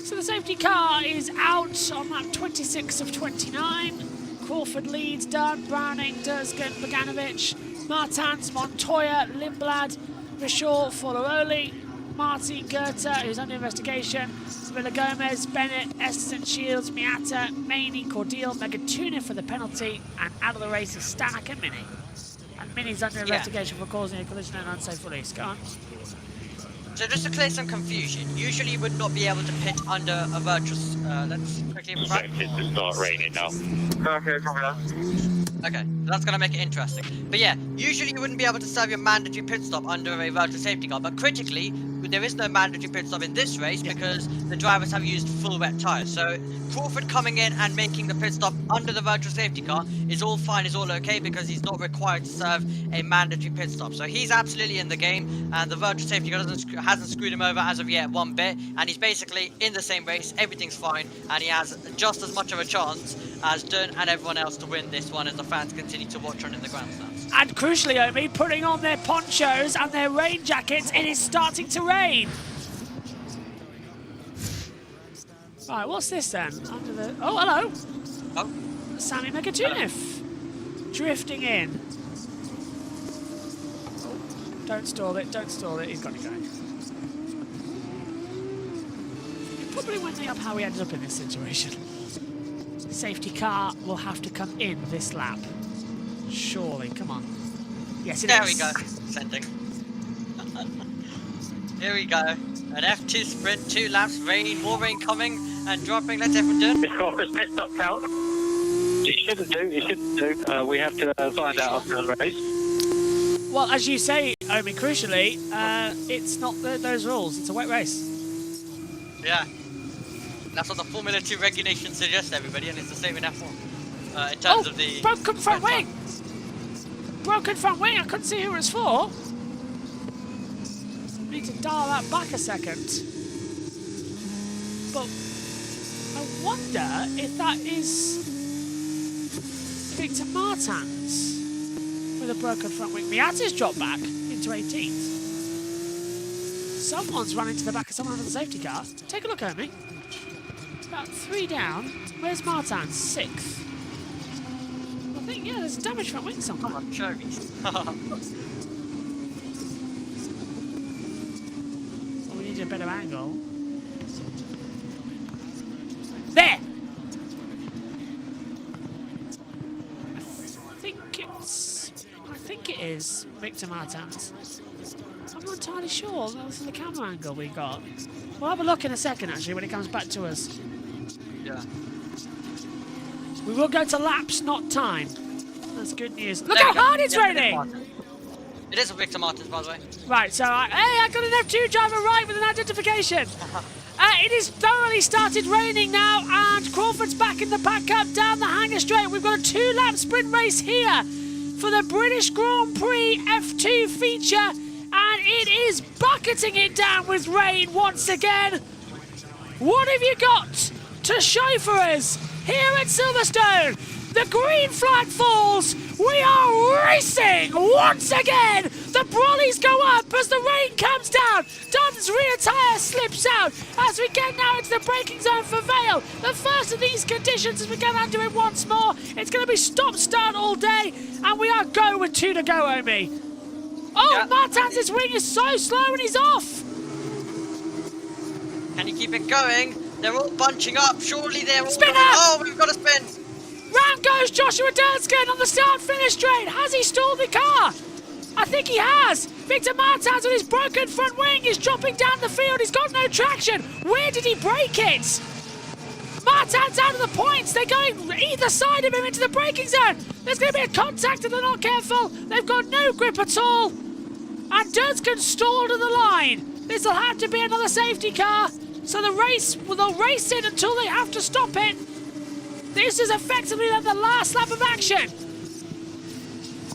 S1: So the safety car is out on lap 26 of 29. Crawford leads, Dunn, Browning, Dursgan, Boganovic, Martans, Montoya, Lindblad, Rishaw, Foloroli, Marty, Goethe, who's under investigation, Villa Gomez, Bennett, Eston, Shields, Miata, Maney, Cordial, Megatuna for the penalty, and out of the race is Stanek and Mini. And Mini's under investigation for causing a collision and unsafe release. Go on.
S2: So just to clear some confusion, usually you would not be able to pit under a virtual... let's quickly...
S7: Expected to start raining now.
S2: Okay, that's going to make it interesting. But yeah, usually you wouldn't be able to serve your mandatory pit stop under a virtual safety car, but critically, there is no mandatory pit stop in this race because the drivers have used full wet tyres. So Crawford coming in and making the pit stop under the virtual safety car is all fine, is all okay, because he's not required to serve a mandatory pit stop. So he's absolutely in the game, and the virtual safety car hasn't screwed him over as of yet one bit, and he's basically in the same race, everything's fine, and he has just as much of a chance as Dunn and everyone else to win this one as the fans continue to watch on in the grandstands.
S1: And crucially, Omi, putting on their ponchos and their rain jackets, it is starting to rain. Right, what's this then? Under the... Oh, hello.
S2: Oh.
S1: Sammy Megatunif. Drifting in. Oh, don't stall it, don't stall it. He's got it going. It probably went up how we ended up in this situation. Safety car will have to come in this lap. Surely, come on. Yes, it is.
S2: There we go. Sending. Here we go. An F2 sprint, 2 laps, rain, more rain coming and dropping. Let's everyone do it.
S8: Miss Crawford's pit stop count. It shouldn't do. We have to find out after the race.
S1: Well, as you say, Omi, crucially, it's not those rules. It's a wet race.
S2: Yeah. That's what the Formula 2 regulations suggest, everybody, and it's the same in F1. In terms of the...
S1: broken front wing! Broken front wing, I couldn't see who it was for. Need to dial that back a second. But I wonder if that is Victor Martins with a broken front wing. Miata's dropped back into 18th. Someone's run into the back of someone under the safety car. Take a look, Omi. About 3 down. Where's Martins? 6th. I think, yeah, there's a damage front wing somewhere.
S2: Come on, show me.
S1: Well, we need a better angle. There! I think it is Victor Martins. I'm not entirely sure. That's the camera angle we got. We'll have a look in a second, actually, when it comes back to us.
S2: Yeah.
S1: We will go to laps, not time. That's good news. Look how hard it's raining!
S2: It is a Victor Martins, by the way.
S1: Right, so I got an F2 driver right with an identification. It is thoroughly started raining now, and Crawford's back in the back up down the hanger straight. We've got a 2-lap sprint race here for the British Grand Prix F2 feature, and it is bucketing it down with rain once again. What have you got to show for us here at Silverstone? The green flag falls. We are racing once again. The brollies go up as the rain comes down. Dunn's rear tyre slips out as we get now into the braking zone for Vale. The first of these conditions as we get under it once more. It's going to be stop-start all day, and we are go with 2 to go, Omi. Oh, yeah. Martins' wing is so slow and he's off.
S2: Can you keep it going? They're all bunching up. Surely they're all
S1: Spinner!
S2: going. Oh, we've got a spin.
S1: Round goes Joshua Dunsgan on the start-finish straight. Has he stalled the car? I think he has. Victor Martins with his broken front wing is dropping down the field. He's got no traction. Where did he break it? Martins out of the points. They're going either side of him into the braking zone. There's going to be a contact if they're not careful. They've got no grip at all. And Dunsgan stalled to the line. This will have to be another safety car. So they'll race it until they have to stop it. This is effectively the last lap of action.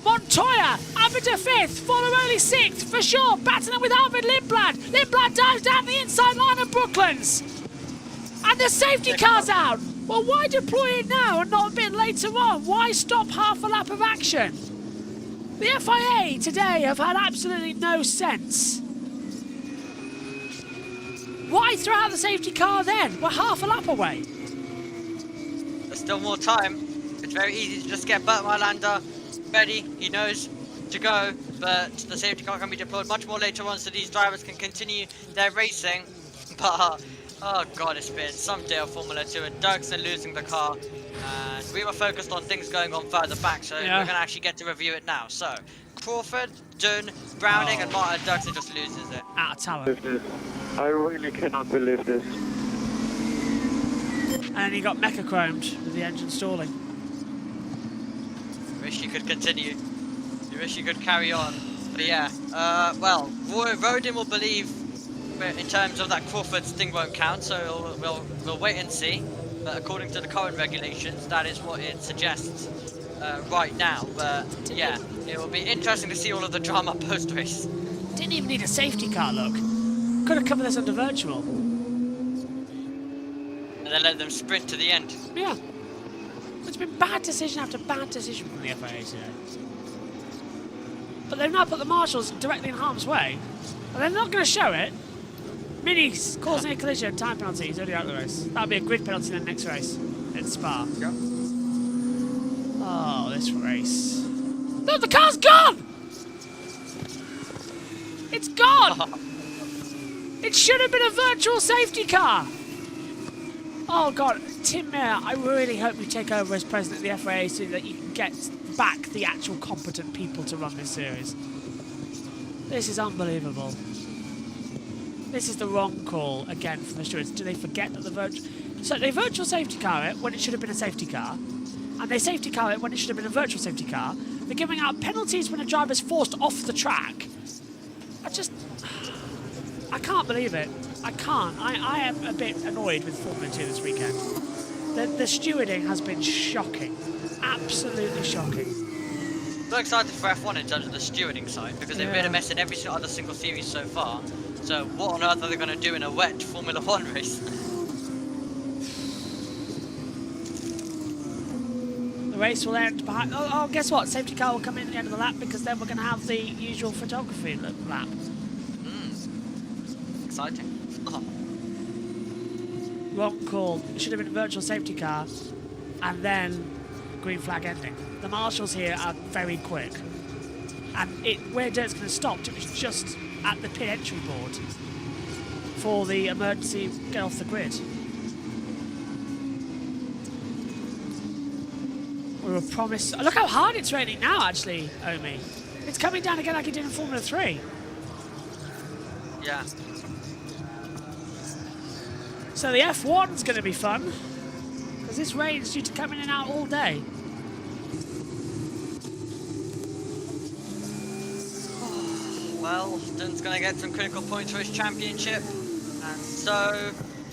S1: Montoya up into 5th, Foloroli 6th, for sure, battling with Arvid Lindblad. Lindblad dives down the inside line of Brooklands. And the safety car's out. Well, why deploy it now and not a bit later on? Why stop half a lap of action? The FIA today have had absolutely no sense. Why throw out the safety car then? We're half a lap away.
S2: There's still more time. It's very easy to just get Burt Mylander ready. He knows to go, but the safety car can be deployed much more later on so these drivers can continue their racing. But, oh god, it's been some day of Formula 2 and Dirksen losing the car. And we were focused on things going on further back, so we're going to actually get to review it now. So, Crawford, Dunn, Browning and Martin Dirksen just loses it.
S1: Out of talent.
S3: I really cannot believe this.
S1: And he got mecha chromed with the engine stalling.
S2: Wish you could continue. You wish you could carry on. But yeah, well, Rodin will believe in terms of that Crawford's thing won't count, so we'll wait and see. But according to the current regulations, that is what it suggests right now. But yeah, it will be interesting to see all of the drama post-race.
S1: Didn't even need a safety car, look. Could have covered this under virtual.
S2: And then let them sprint to the end.
S1: Yeah. It's been bad decision after bad decision from the FIA today. But they've now put the marshals directly in harm's way. And they're not going to show it. Mini's causing a collision, time penalty, he's already out of the race. That'll be a grid penalty in the next race. In Spa.
S2: Yep.
S1: Oh, this race. No, the car's gone! It's gone! It should have been a virtual safety car! Oh god, Tim Mayer, I really hope you take over as president of the FIA so that you can get back the actual competent people to run this series. This is unbelievable. This is the wrong call again from the stewards. Do they forget that the virtual safety car it when it should have been a safety car, and they safety car it when it should have been a virtual safety car. They're giving out penalties when a driver's forced off the track. I can't believe it. I can't. I am a bit annoyed with Formula 2 this weekend. The stewarding has been shocking. Absolutely shocking.
S2: So excited for F1 in terms of the stewarding side, because they've made a mess in every other single series so far. So what on earth are they going to do in a wet Formula 1 race?
S1: The race will end behind... Oh, guess what? Safety car will come in at the end of the lap, because then we're going to have the usual photography lap.
S2: Exciting. Oh.
S1: Wrong call. It should have been a virtual safety car, and then green flag ending. The marshals here are very quick, and where Dirt's going to stop, it was just at the pit entry board for the emergency get off the grid. We were promised... Look how hard it's raining now, actually, Omi. It's coming down again like it did in Formula 3.
S2: Yeah.
S1: So the F1's going to be fun, because this rain's due to come in and out all day.
S2: Well, Dunn's going to get some critical points for his championship, and so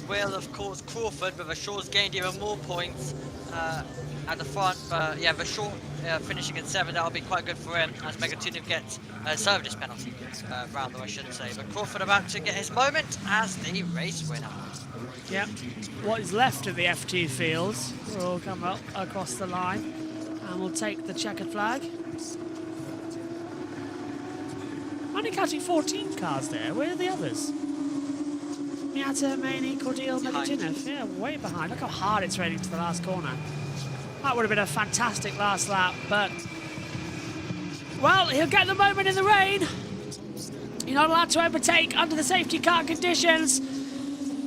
S2: will, of course, Crawford, but Vashaw's gained even more points at the front. But yeah, Vashaw finishing in 7th, that'll be quite good for him, as Megatunov gets a service penalty, rather, I should say. But Crawford about to get his moment as the race winner.
S1: Yep. What is left of the F2 fields will all come up across the line, and we'll take the checkered flag. Only counting 14 cars there. Where are the others? Miata, Maney, Cordeal, Megatunov. Yeah, way behind. Look how hard it's raining to the last corner. That would have been a fantastic last lap, but... Well, he'll get the moment in the rain. You're not allowed to overtake under the safety car conditions.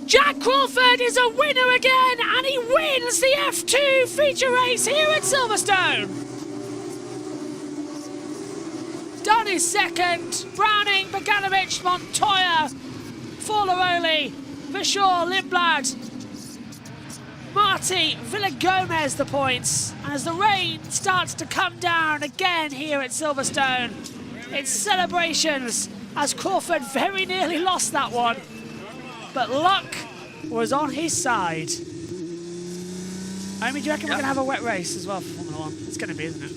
S1: Jack Crawford is a winner again, and he wins the F2 feature race here at Silverstone. Dunn is 2nd, Browning, Bogdanovich, Montoya, Forlaroli, Vashaw, Lindblad, Marti, Villagomez the points. And as the rain starts to come down again here at Silverstone, it's celebrations as Crawford very nearly lost that one. But luck was on his side. Omi, do you reckon we're going to have a wet race as well for Formula 1? It's going to be, isn't it?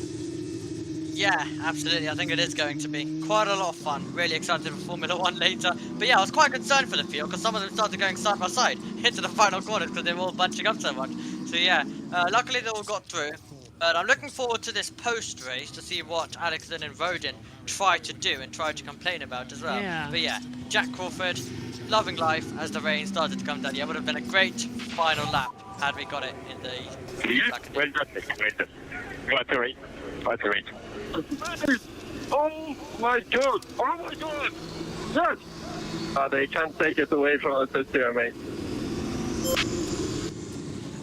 S2: Yeah, absolutely. I think it is going to be quite a lot of fun. Really excited for Formula 1 later. But yeah, I was quite concerned for the field because some of them started going side by side into the final corners because they were all bunching up so much. So yeah, luckily they all got through. But I'm looking forward to this post-race to see what Alexson and Rodin try to do and try to complain about as well.
S1: Yeah.
S2: But yeah, Jack Crawford, loving life as the rain started to come down. Yeah, it would have been a great final lap had we got it in the...
S8: Yes, well done. What a race. What a race. Oh my god! Oh my god! Yes! They can't take it away from us this year, mate.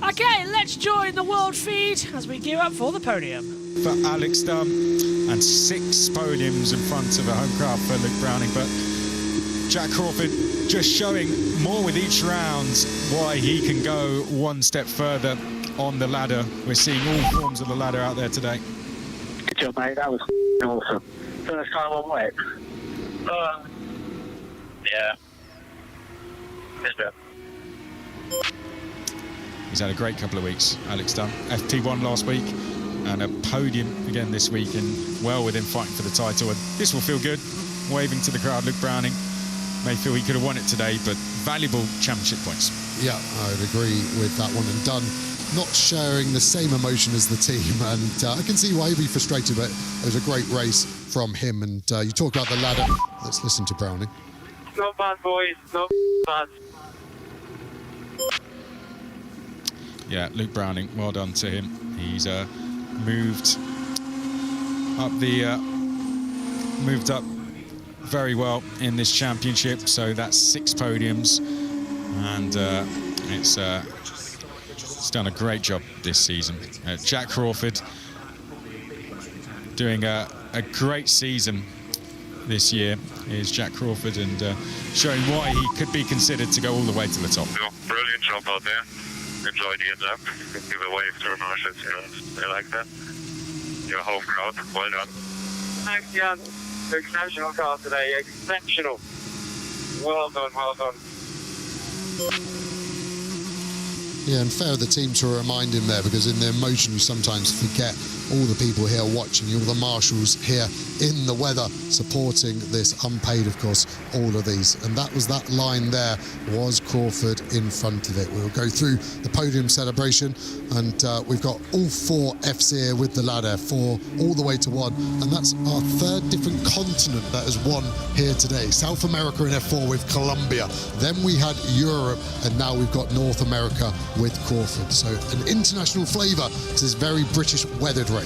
S1: Okay, let's join the world feed as we gear up for the podium.
S4: For Alex Dunn, and 6 podiums in front of a home crowd for Luke Browning. But Jack Crawford just showing more with each round why he can go one step further on the ladder. We're seeing all forms of the ladder out there today.
S8: Good job, mate. That was awesome. First time on wet. Yeah. Good job.
S4: He's had a great couple of weeks, Alex Dunn. FP1 last week and a podium again this week, and well within fighting for the title. And this will feel good. Waving to the crowd, Luke Browning may feel he could have won it today, but valuable championship points.
S5: Yeah, I would agree with that one. And Dunn not sharing the same emotion as the team, and I can see why he'd be frustrated, but it was a great race from him. And you talk about the ladder. Let's listen to Browning.
S8: Not bad, boys. Not bad.
S4: Yeah, Luke Browning, well done to him. He's moved up very well in this championship. So that's 6 podiums, and it's done a great job this season. Jack Crawford doing a great season this year is Jack Crawford, and showing why he could be considered to go all the way to the top.
S7: Brilliant job out there. Enjoy the end up. Give a wave to the marshals, you know. They like that. Your home crowd. Well done.
S8: Thanks, Jan. Exceptional car today. Exceptional. Well done, well done.
S5: Yeah, and fair of the team to remind him there, because in the emotion you sometimes forget all the people here watching you, all the marshals here in the weather supporting this, unpaid, of course, all of these. And that was that line there, was Crawford in front of it. We'll go through the podium celebration, and we've got all 4 Fs here with the ladder, 4 all the way to 1, and that's our 3rd different continent that has won here today. South America in F4 with Colombia, then we had Europe, and now we've got North America with Crawford. So an international flavour to this very British weathered race.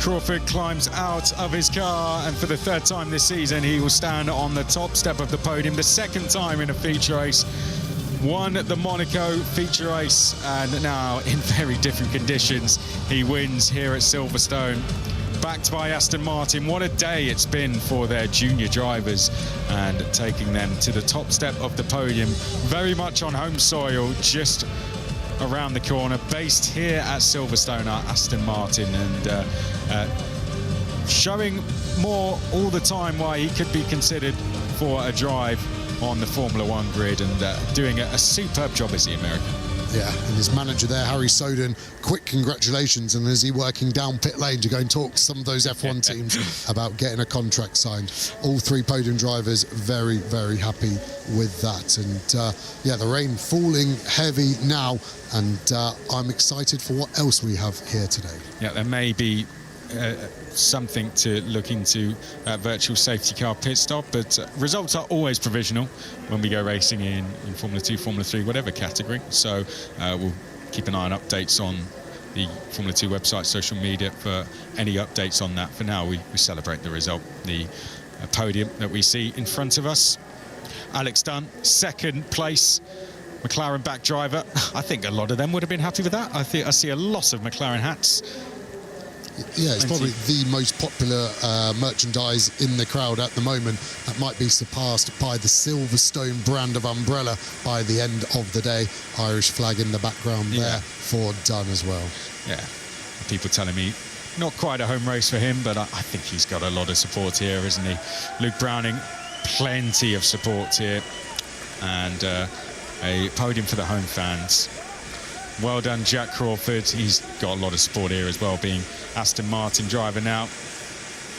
S4: Crawford climbs out of his car, and for the 3rd time this season he will stand on the top step of the podium, the 2nd time in a feature race. Won the Monaco feature race, and now in very different conditions he wins here at Silverstone, backed by Aston Martin. What a day it's been for their junior drivers, and taking them to the top step of the podium, very much on home soil, just around the corner, based here at Silverstone are Aston Martin, and showing more all the time why he could be considered for a drive on the Formula One grid, and doing a superb job as the American.
S5: Yeah, and his manager there, Harry Soden, quick congratulations, and is he working down pit lane to go and talk to some of those F1 teams about getting a contract signed. All 3 podium drivers very, very happy with that. And yeah, the rain falling heavy now, and I'm excited for what else we have here today.
S4: Yeah, there may be something to look into virtual safety car pit stop, but results are always provisional when we go racing in Formula 2, Formula 3, whatever category. So we'll keep an eye on updates on the Formula 2 website, social media for any updates on that. For now, we celebrate the result, the podium that we see in front of us. Alex Dunn, 2nd place. McLaren back driver. I think a lot of them would have been happy with that. I see a lot of McLaren hats.
S5: Yeah, it's probably the most popular merchandise in the crowd at the moment. That might be surpassed by the Silverstone brand of umbrella by the end of the day. Irish flag in the background there for Dunn as well.
S4: Yeah, people telling me not quite a home race for him, but I think he's got a lot of support here, isn't he? Luke Browning, plenty of support here, and a podium for the home fans. Well done, Jack Crawford. He's got a lot of support here as well, being Aston Martin driver now.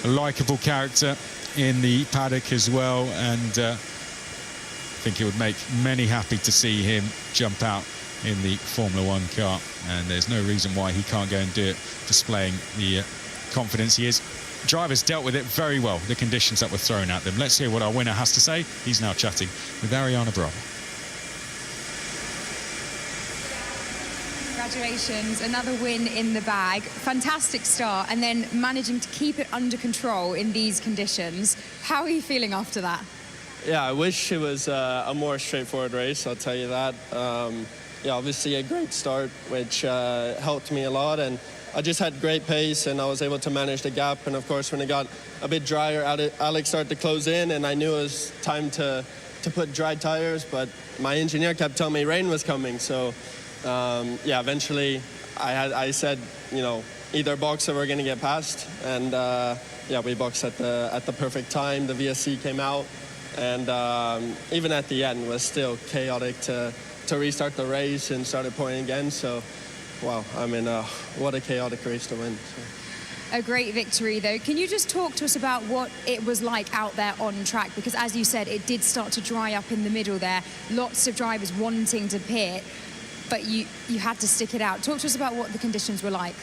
S4: A likeable character in the paddock as well, and I think it would make many happy to see him jump out in the Formula One car, and there's no reason why he can't go and do it, displaying the confidence he is. Drivers dealt with it very well, the conditions that were thrown at them. Let's hear what our winner has to say. He's now chatting with Ariana Bravo.
S10: Congratulations, another win in the bag. Fantastic start, and then managing to keep it under control in these conditions. How are you feeling after that?
S11: Yeah, I wish it was a more straightforward race, I'll tell you that. Yeah, obviously a great start, which helped me a lot, and I just had great pace, and I was able to manage the gap. And of course, when it got a bit drier, Alex started to close in, and I knew it was time to put dry tires, but my engineer kept telling me rain was coming. So yeah, eventually I said, you know, either box or we're going to get past, and yeah, we boxed at the perfect time. The VSC came out, and even at the end was still chaotic to restart the race and started pouring again. So wow, I mean, what a chaotic race to win. So.
S10: A great victory, though. Can you just talk to us about what it was like out there on track? Because as you said, it did start to dry up in the middle there. Lots of drivers wanting to pit, but you had to stick it out. Talk to us about what the conditions were like.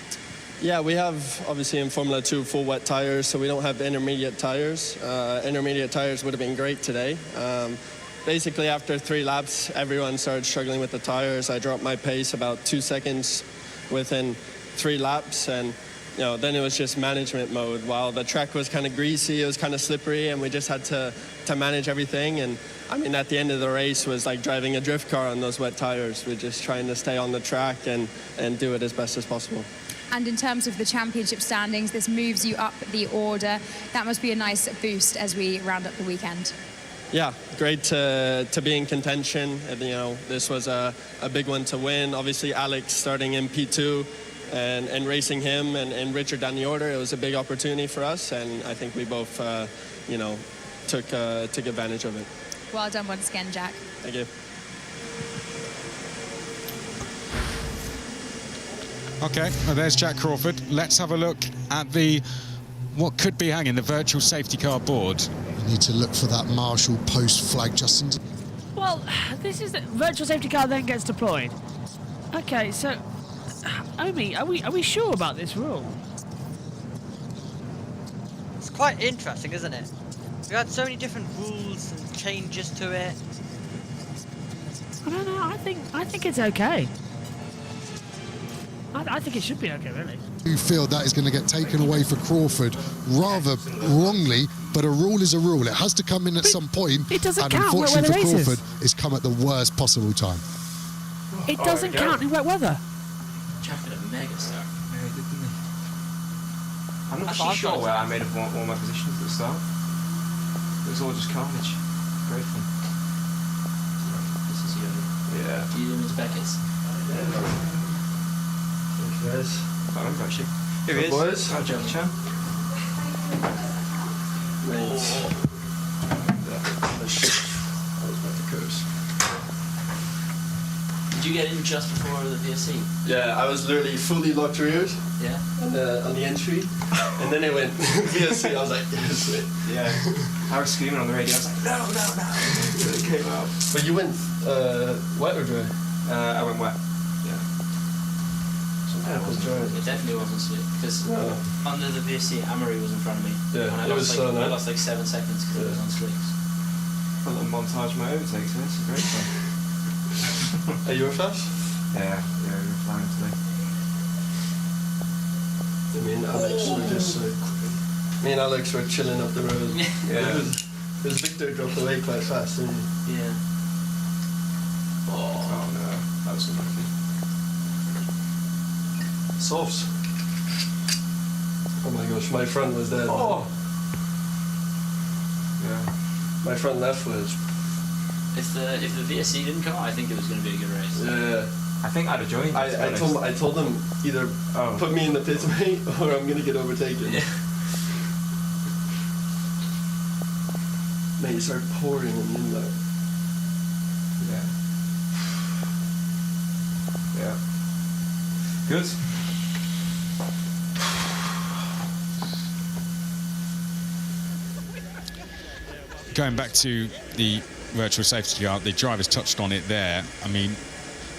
S11: Yeah, we have, obviously, in Formula 2, full wet tires, so we don't have intermediate tires. Intermediate tires would have been great today. Basically, after 3 laps, everyone started struggling with the tires. I dropped my pace about 2 seconds within 3 laps, and you know, then it was just management mode. While the track was kind of greasy, it was kind of slippery, and we just had to manage everything. And I mean, at the end of the race was like driving a drift car on those wet tires. We're just trying to stay on the track and do it as best as possible.
S10: And in terms of the championship standings, this moves you up the order. That must be a nice boost as we round up the weekend.
S11: Yeah, great to be in contention. And, you know, this was a big one to win. Obviously, Alex starting in P2 and racing him and Richard down the order, it was a big opportunity for us. And I think we both, you know, took advantage of it.
S10: Well done once again, Jack.
S11: Thank you.
S4: Okay, well, there's Jack Crawford. Let's have a look at what could be hanging the virtual safety car board.
S5: You need to look for that marshal post flag, Justin.
S1: Well, this is the virtual safety car then gets deployed. Okay, so Omi, are we sure about this rule?
S2: It's quite interesting, isn't it? We had so many different rules and changes to it.
S1: I don't know. I think it's okay. I think it should be okay, really.
S5: You feel that is going to get taken away for Crawford rather wrongly, but a rule is a rule. It has to come in at some point.
S1: It doesn't
S5: and
S1: count where the
S5: unfortunately
S1: race
S5: for
S1: is.
S5: Crawford, it's come at the worst possible time.
S1: It doesn't count in wet weather.
S12: Chaffing a megastar. I'm not actually sure where I made up all my positions at the start. It was all just carnage. Great fun. This is you. Yeah. You doing his Beckett's? Yeah.
S11: Yes.
S12: I remember actually. Here he is.
S11: Boys.
S12: Hi, Jackie Chan. Did you get in just before the VSC?
S11: Yeah, I was literally fully locked rears.
S12: Yeah.
S11: On the entry, and then it went VSC. I was like, yes.
S12: Yeah. I was screaming on the radio. I was like, no. Until it came out.
S11: But you went wet or dry?
S12: I went wet.
S11: It
S12: definitely wasn't slick because under the VSC, Amory was in front of me.
S11: Yeah,
S12: and I lost like 7 seconds because it was on slicks. A little montage of my overtakes. This is great fun.
S11: Are you fast?
S12: Yeah, we were flying today.
S11: Me and Alex were chilling up the road.
S12: Yeah.
S11: Because Victor dropped away quite fast, didn't he?
S12: Yeah. Oh no, that was unlucky.
S11: Softs. Oh my gosh, my front was dead.
S12: Oh. Yeah.
S11: My front left was.
S12: If the VSC didn't come out, I think it was going to be a good race.
S11: Yeah.
S12: I think I'd have joined.
S11: I told them either put me in the pit mate or I'm going to get overtaken.
S12: Yeah.
S11: Man, you start pouring in the inlet.
S12: Yeah. Yeah. Good.
S4: Going back to the virtual safety car, the drivers touched on it there. I mean,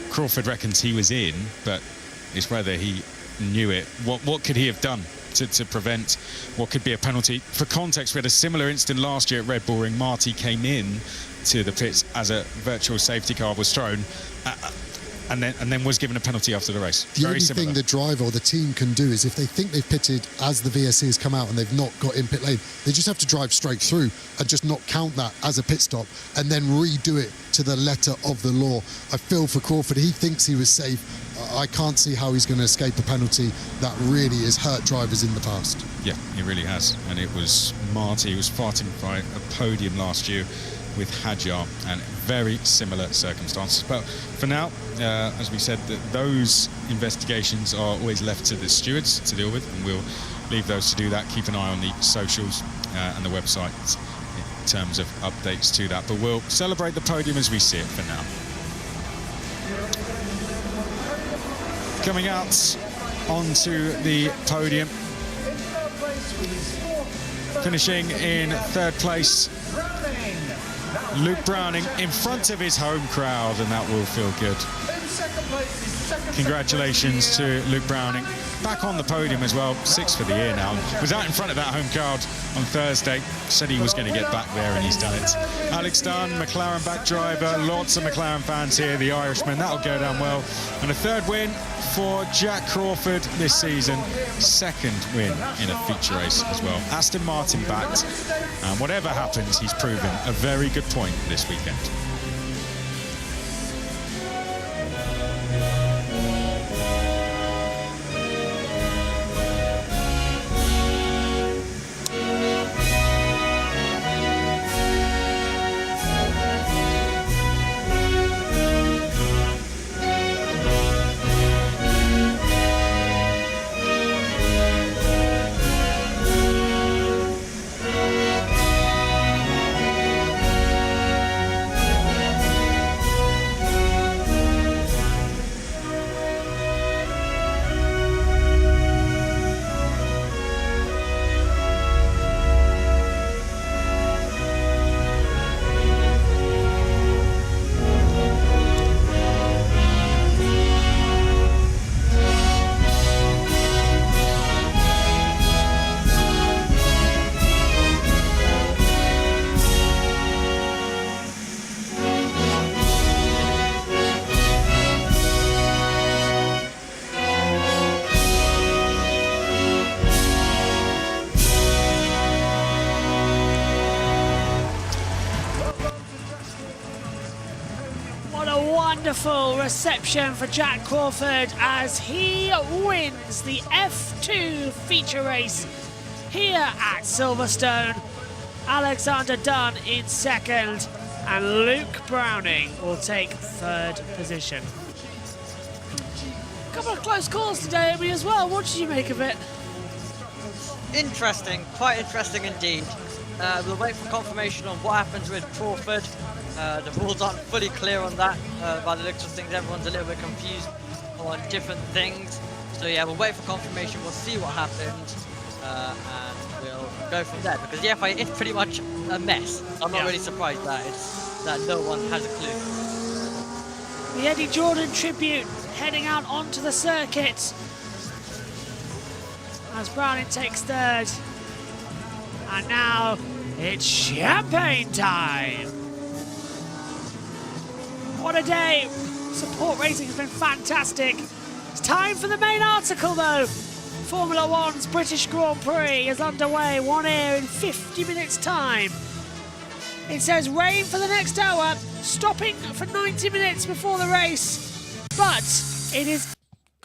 S4: Crawford reckons he was in, but it's whether he knew it. What could he have done to prevent what could be a penalty? For context, we had a similar incident last year at Red Bull Ring. Marty came in to the pits as a virtual safety car was thrown, and then was given a penalty after the race.
S5: The only thing the driver or the team can do is if they think they've pitted as the VSC has come out and they've not got in pit lane, they just have to drive straight through and just not count that as a pit stop and then redo it to the letter of the law. I feel for Crawford, he thinks he was safe. I can't see how he's going to escape a penalty that really has hurt drivers in the past.
S4: Yeah, he really has. And it was Marty who was fighting for a podium last year with Hadjar, and very similar circumstances. But for now, as we said, those investigations are always left to the stewards to deal with, and we'll leave those to do that. Keep an eye on the socials and the website in terms of updates to that. But we'll celebrate the podium as we see it for now. Coming out onto the podium, finishing in third place, Luke Browning in front of his home crowd, and that will feel good. Congratulations to Luke Browning. Back on the podium as well, 6th for the year now. Was out in front of that home crowd on Thursday. Said he was going to get back there, and he's done it. Alex Dunn, McLaren back driver. Lots of McLaren fans here, the Irishman. That'll go down well. And a third win for Jack Crawford this season. Second win in a feature race as well. Aston Martin backed. And whatever happens, he's proven a very good point this weekend. Wonderful reception for Jack Crawford as he wins the F2 feature race here at Silverstone. Alexander Dunn in second, and Luke Browning will take third position. A couple of close calls today, Amy, as well. What did you make of it?
S2: Interesting, quite interesting indeed. We'll wait for confirmation on what happens with Crawford. The rules aren't fully clear on that. By the looks of things, everyone's a little bit confused on different things. So yeah, we'll wait for confirmation, we'll see what happens, and we'll go from there. Because the FIA is pretty much a mess. I'm not really surprised that no one has a clue.
S1: The Eddie Jordan tribute heading out onto the circuit as Browning takes third. And now it's champagne time. What a day. Support racing has been fantastic. It's time for the main article though. Formula One's British Grand Prix is underway, one air in 50 minutes time. It says rain for the next hour, stopping for 90 minutes before the race. But it is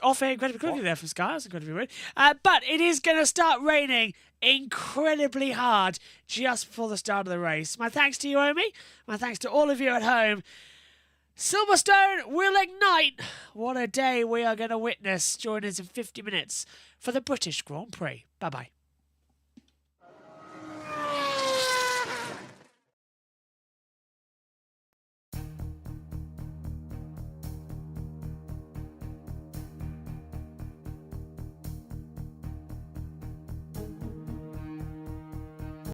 S1: off-air incredibly quickly there from Sky. That's incredibly weird. But it is going to start raining incredibly hard just before the start of the race. My thanks to you, Omi. My thanks to all of you at home. Silverstone will ignite. What a day we are going to witness. Join us in 50 minutes for the British Grand Prix. Bye-bye.